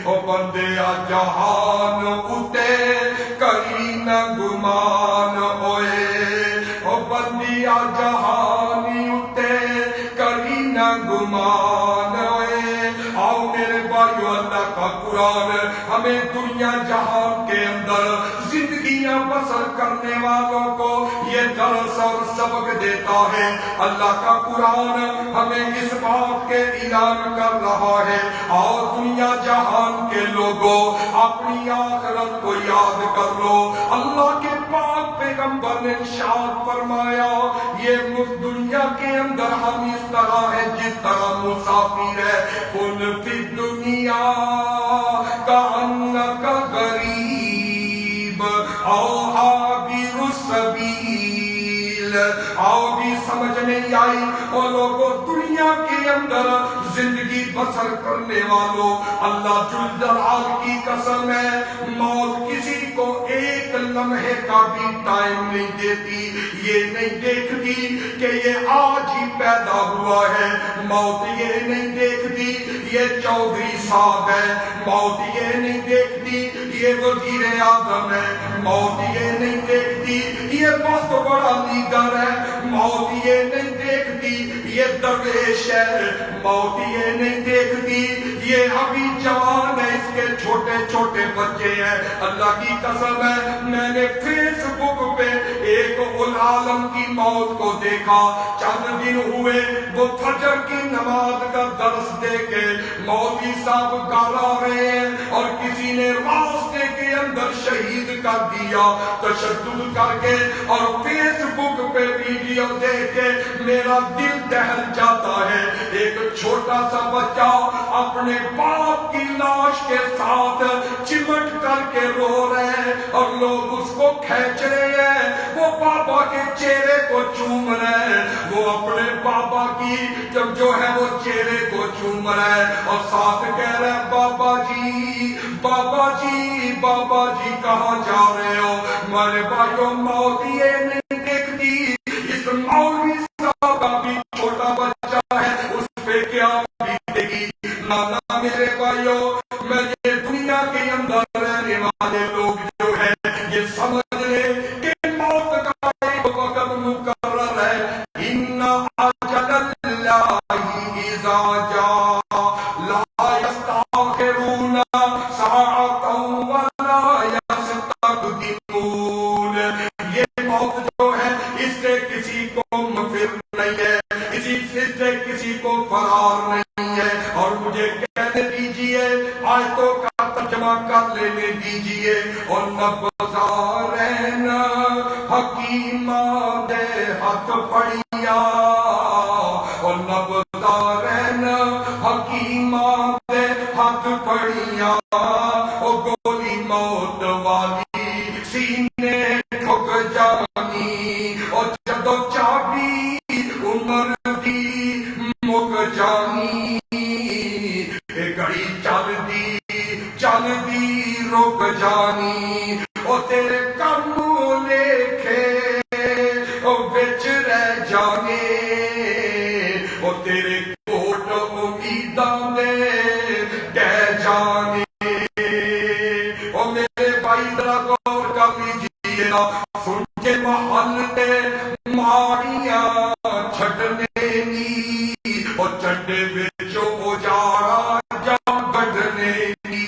او بندیا جہان اتے کری نہ گمان ہوئے، او بندیا جہانی اتے کری نہ گمان ہوئے، آؤ میرے بھائیو، اللہ کا قرآن ہمیں دنیا جہان کے اندر زندگیاں بسر کرنے والوں کو یہ درس اور سبق دیتا ہے۔ اللہ کا قرآن ہمیں اس بات کے اعلان کر رہا ہے، اور دنیا جہان کے لوگوں اپنی آخرت کو یاد کر لو۔ اللہ کے پاک پیغمبر نے ارشاد فرمایا، یہ دنیا کے اندر ہم اس طرح ہے جس طرح مسافر ہے، کن فی دنیا کأنک غریب او عابر السبیل۔ آؤ بھی سمجھ نہیں آئی وہ لوگوں دنیا کے اندر زندگی بسر کرنے والوں، اللہ جل جلال کی قسم ہے، موت کسی کو ایک لمحے کا بھی ٹائم نہیں دیتی، یہ نہیں دیکھتی کہ یہ آج ہی پیدا ہوا ہے، موت یہ نہیں دیکھتی یہ چودھری صاحب ہے، موت یہ نہیں دیکھتی یہ وزیر اعظم ہے، موت یہ نہیں دیکھتی یہ بہت بڑا لیڈر ہے، موت یہ نہیں دیکھتی یہ درویش ہے، موت یہ نہیں دیکھتی یہ ابھی جوان ہے، اس کے چھوٹے چھوٹے بچے ہیں۔ اللہ کی قسم ہے، میں نے فیس بک پہ ایک العالم کی موت کو دیکھا، چند دن ہوئے وہ فجر کی نماز کا درس دے کے مولوی صاحب گالا رہے ہیں، اور کسی نے راستے کے اندر شہید کر دیا تشدد کر کے، اور فیس بک پہ ویڈیو دیکھ کے میرا دل دہل جاتا ہے۔ ایک چھوٹا سا بچہ اپنے باپ کی لاش کے ساتھ چمٹ کر کے رو رہے ہیں، اور لوگ اس کو کھینچ رہے ہیں، وہ بابا کے چہرے کو چوم رہے ہیں، وہ اپنے بابا کی جب جو ہے وہ چہرے کو چوم رہے ہیں، اور ساتھ کہہ رہے ہیں بابا جی بابا جی بابا جی کہاں جا رہے ہو؟ میرے بھائیوں، موت یہ نہیں دیکھتی، اس مولوی صاحب کا بھی چھوٹا بچہ ہے، اس پہ کیا بیتے گی؟ نانا میرے بھائیوں، میں یہ دنیا کے اندر رہنے والے لوگ جو ہے یہ سمجھ لے کہ موت کا ایک وقت مقرر ہے، ان اجل اللہ اذا جاء لا یستاخرون ساعۃ ولا یستقدمون۔ یہ موت جو ہے اس سے کسی کو مفر نہیں ہے، اس سے کسی کو فرار نہیں ہے، اور مجھے کہنے دیجئے، آیتوں کا ترجمہ کر لینے دیجئے، اور نبضارین حکیمہ دے ہاتھ پڑیا، اور نبضارین حکیمہ دے ہاتھ پڑیا، اور گولی موت والی سینے ٹھک جانی، اور جدو چابی عمر دی مک جانی، گھڑی چل دی رک جانی، او تیرے کم لکھے او بچ رہ جانے، او تیرے کوٹ امیداں دے کہہ جانے۔ او میرے بھائی ذرا غور کر لیجیے نا، سن کے محل تے ماریاں چھٹنے نی، او چنڈے وچوں اجاڑا جا گڈنے نی۔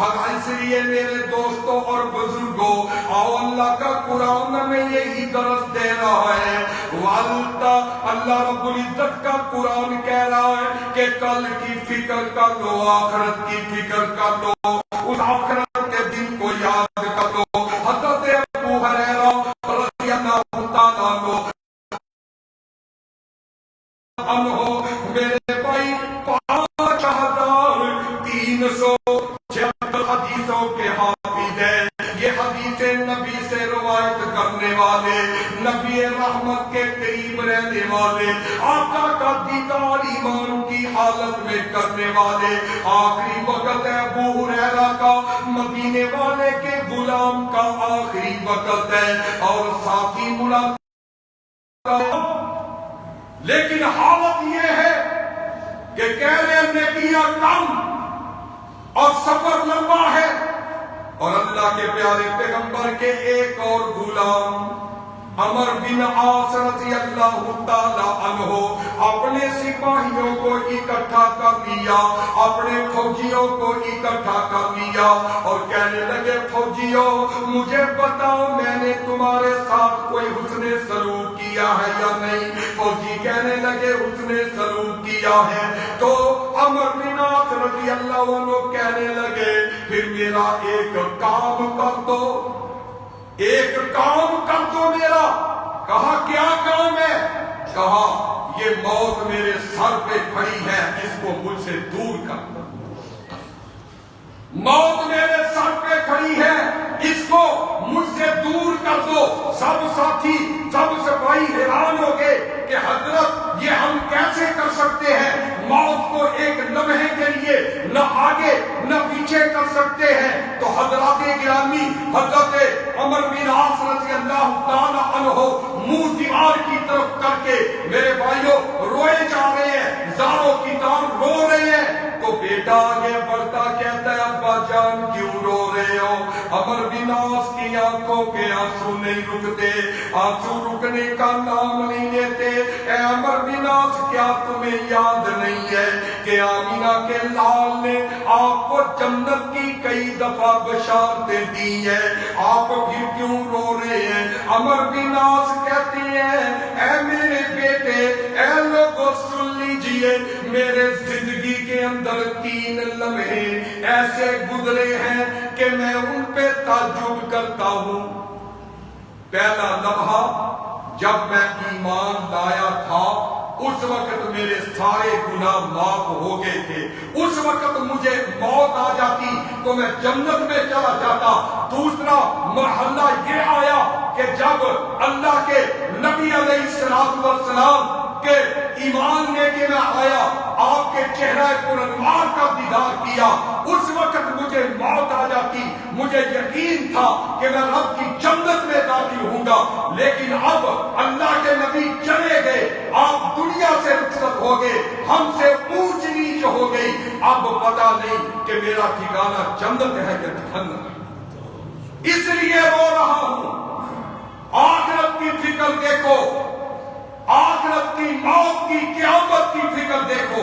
اس لیے میرے دوستوں اور بزرگوں، آؤ اللہ کا قرآن ہمیں یہی درس دے رہا ہے، والدہ اللہ رب العزت کا قرآن کہہ رہا ہے کہ کل کی فکر کر لو، آخرت کی فکر کر لو، اس آخرت کے دن کو یاد کر لو۔ حضرت ابو ہریرہ رضی اللہ تعالیٰ عنہ میرے بھائی 5376 حدیثوں کے حافظ ہیں، یہ حدیث نبی سے روایت کرنے والے، نبی رحمت کے قریب رہنے والے، آقا کا دیدار ایمان کی حالت میں کرنے والے، آخری وقت ہے ابو ہریرہ کا، مدینے والے کے غلام کا آخری وقت ہے، اور ساتھی ملاقات، لیکن حالت یہ ہے کہ کہہ رہے نیکیاں کم اور سفر لمبا ہے، اور اللہ کے پیارے پیغمبر کے ایک اور غلام عمر بن عاص رضی اللہ تعالی عنہ اپنے سپاہیوں کو اکٹھا کر لیا، اپنے فوجیوں کو اکٹھا کر لیا اور کہنے لگے فوجیوں مجھے بتاؤ میں نے تمہارے ساتھ کوئی حسن سلوک کیا ہے یا نہیں؟ فوجی کہنے لگے حسن سلوک کیا ہے۔ تو عمر بن عاص رضی اللہ عنہ کہنے لگے پھر میرا ایک کام کر دو، ایک کام کر دو میرا۔ کہا کیا کام ہے؟ کہا یہ موت میرے سر پہ کھڑی ہے، اس کو مجھ سے دور کر دو۔ موت میرے سر پہ کھڑی ہے، اس کو مجھ سے دور کر دو۔ سب ساتھی سب سپاہی حیران ہو گئے کہ حضرت یہ ہم کیسے کر سکتے ہیں؟ موت کو ایک لمحے کے لیے نہ آگے نہ پیچھے کر سکتے ہیں۔ تو حضرات گرامی حضرت عمر بن عاص رضی اللہ تعالی عنہ منہ دیوار کی طرف کر کے میرے بھائیوں روئے جا رہے ہیں، زاروں کی طرح رو رہے ہیں۔ تو بیٹا آگے بڑھتا کہتا ہے ابا جان کیوں رو رہے ہو؟ عمر بن عاص کی آنکھوں کے آنسو نہیں رکتے، آنسو رکنے کا نام نہیں لیتے۔ اے عمر بن عاص کیا تمہیں یاد نہیں ہے کہ آمینہ کے لال نے آپ کو جنت کی کئی دفعہ بشارتیں دی ہیں، آپ پھر کیوں رو رہے ہیں؟ عمر بن عاص کہتے ہیں اے میرے بیٹے، اے لوگوں سن لیجئے، میرے زندگی کے اندر 3 لمحے ایسے گزرے ہیں کہ میں ان پہ تعجب کرتا ہوں۔ پہلا لمحہ جب میں ایمان لایا تھا اس وقت میرے سارے گناہ معاف ہو گئے تھے، اس وقت مجھے موت آ جاتی تو میں جنت میں چلا جاتا۔ دوسرا مرحلہ یہ آیا کہ جب اللہ کے نبی علیہ السلام کہ ایمان لے کے میں آیا، آپ کے چہرہ پرانوار کا دیدار کیا، اس وقت مجھے موت آ جاتی۔ مجھے یقین تھا کہ میں رب کی جنت میں داخل ہوں گا، لیکن اب اللہ کے نبی چلے گئے، آپ دنیا سے رخصت ہو گئے، ہم سے اونچ نیچ ہو گئی، اب پتہ نہیں کہ میرا ٹھکانہ جنت ہے کہ جہنم ہے۔ اس لیے رو رہا ہوں۔ آخرت کی فکر دیکھو، آخرت کی موت کی قیامت کی فکر دیکھو۔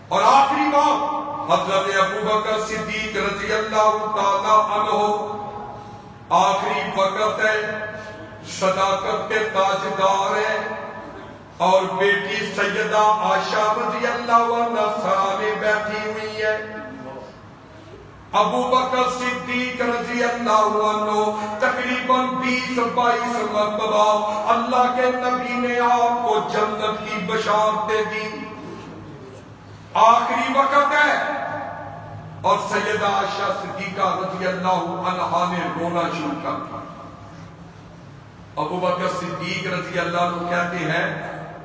اور آخری بات حضرت ابوبکر صدیق رضی اللہ تعالی عنہ، آخری وقت ہے، صداقت کے تاجدار ہیں، اور بیٹی سیدہ عائشہ رضی اللہ عنہ سامنے بیٹھی ہوئی ہے۔ ابوبکر صدیق رضی اللہ عنہ تقریباً 20-22 مرتبہ اللہ کے نبی نے آپ کو جنت کی بشارتیں دی۔ آخری وقت ہے اور سیدہ عائشہ صدیقہ رضی اللہ عنہا نے رونا شروع کر دیا۔ ابوبکر صدیق رضی اللہ عنہ کہتے ہیں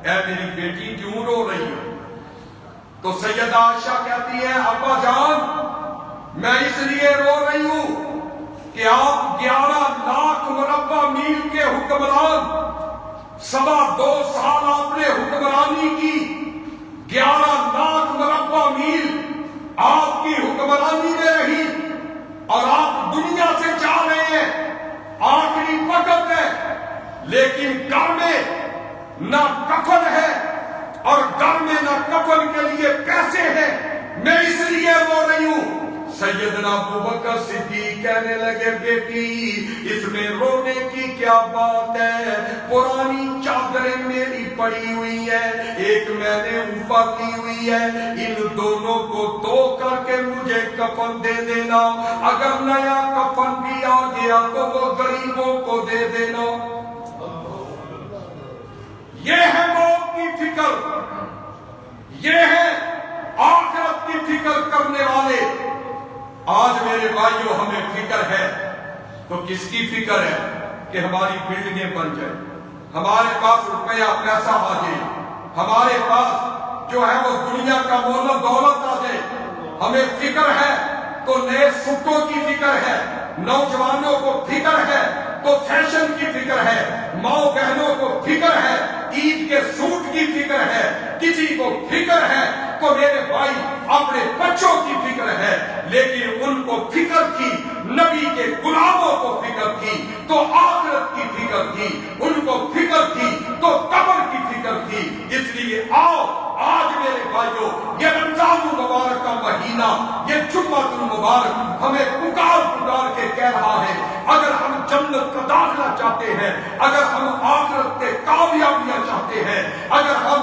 اے میری بیٹی کیوں رو رہی ہو؟ تو سیدہ عائشہ کہتی ہے ابا جان میں اس لیے رو رہی ہوں کہ آپ 11 لاکھ مربع میل کے حکمران، 2.25 سال آپ نے حکمرانی کی، 11 لاکھ مربع میل آپ کی حکمرانی میں رہی اور آپ دنیا سے جا رہے ہیں، آخری وقت ہے، لیکن گھر میں نہ کفن ہے اور گھر میں نہ کفن کے لیے پیسے ہیں، میں اس لیے رو رہی ہوں۔ سیدنا ابوبکر صدیق کہنے لگے بیٹی اس میں رونے کی کیا بات ہے؟ پرانی چادریں میری پڑی ہوئی ہیں، ایک میں نے اوپر لی ہوئی ہے، ان دونوں کو دو کر کے مجھے کفن دے دینا، اگر نیا کفن بھی آ گیا تو وہ غریبوں کو دے دینا۔ یہ ہے موت کی فکر، یہ ہے آخرت کی فکر کرنے والے۔ آج میرے بھائیوں ہمیں فکر ہے تو کس کی فکر ہے؟ کہ ہماری بلڈنگیں بن جائیں، ہمارے پاس روپیہ پیسہ آ جائے، ہمارے پاس جو ہے وہ دنیا کا مول و دولت آ جائے۔ ہمیں فکر ہے تو نئے سوٹوں کی فکر ہے، نوجوانوں کو فکر ہے تو فیشن کی فکر ہے، ماؤں بہنوں کو فکر ہے، عید کے سوٹ کی فکر ہے، کسی کو فکر ہے تو میرے بھائی اپنے بچوں کی فکر ہے، لیکن ان کو فکر تھی، نبی کے غلاموں کو فکر تھی تو آخرت کی فکر فکر تھی، ان کو فکر تھی تو قبر کی فکر تھی۔ اس لیے آؤ آج میرے بھائیوں، یہ رمضان المبارک کا مہینہ، یہ جمعۃ المبارک ہمیں پکار کے کہہ رہا ہے، اگر ہم جنت کا داخلہ چاہتے ہیں، اگر ہم آخرت کے کامیابیاں چاہتے ہیں، اگر ہم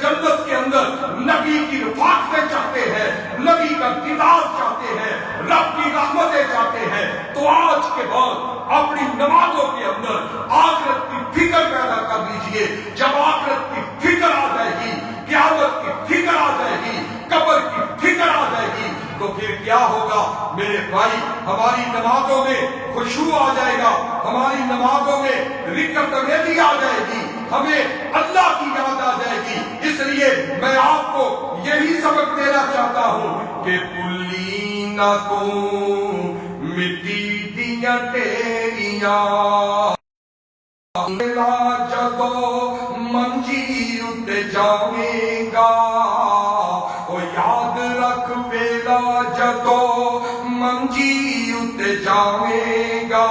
جنت کے اندر نبی کی رفاقتیں چاہتے ہیں، نبی کا دیدار چاہتے ہیں، رب کی رحمتیں چاہتے ہیں، تو آج کے بعد اپنی نمازوں کے اندر آخرت کی فکر پیدا کر لیجئے۔ جب آخرت کی فکر آ جائے گی، قیامت کی فکر آ جائے گی، قبر کی فکر آ جائے گی، تو پھر کیا ہوگا میرے بھائی؟ ہماری نمازوں میں خشوع آ جائے گا، ہماری نمازوں میں رکعت ریزی آ جائے گی، ہمیں اللہ کی یاد آ جائے گی۔ اس لیے میں آپ کو یہی سبق دینا چاہتا ہوں کہ بھلی نہ تو مٹی دیاں تیریاں، جدو منجی اتے جاویں گا، او یاد رکھ ویلا جدو منجی اتے جاویں گا،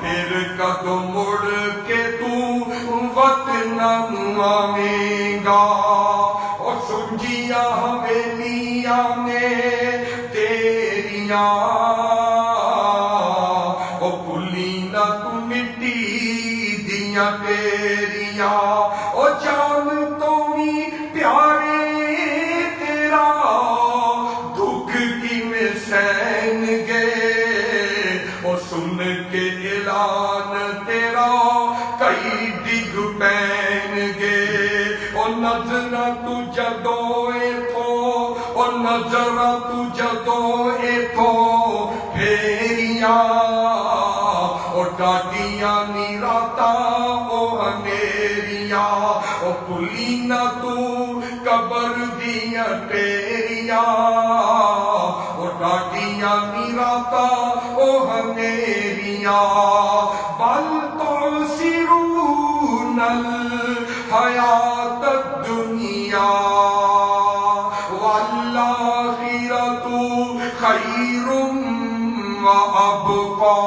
پھر کدو مڑ کے تو وطن آویں گا، او سنجیاں حویلیاں نے تیریاں، او بھلی نہ تو مٹی دیاں تیریاں، او جان تو بھی پیارے تیرا دکھ کی میں سین گے، او سن کے اعلان تیرا کئی ڈگ پین گے، او نظر تو جدو ایتھو، او نظر تو جدو ایتھو پھیریاں، او ڈاڈیاں نی راتاں او اندھیریاں، او بھلی نہ تو قبر دیاں ٹیریاں، او ڈاڈیاں نی راتاں او اندھیریاں، بل تُؤْثِرُونَ الْحَیَاةَ الدُّنْیَا وَالْآخِرَةُ خَیْرٌ وَأَبْقَىٰ۔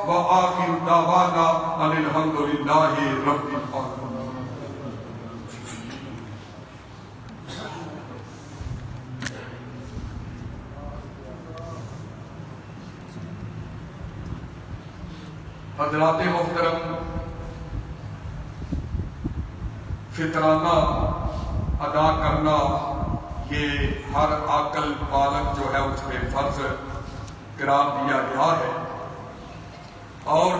وآخر دعوانا ان الحمدللہ رب العالمین۔ حضرات محترم، فطرانہ ادا کرنا یہ ہر عاقل بالغ جو ہے اس پہ فرض قرار دیا گیا ہے، اور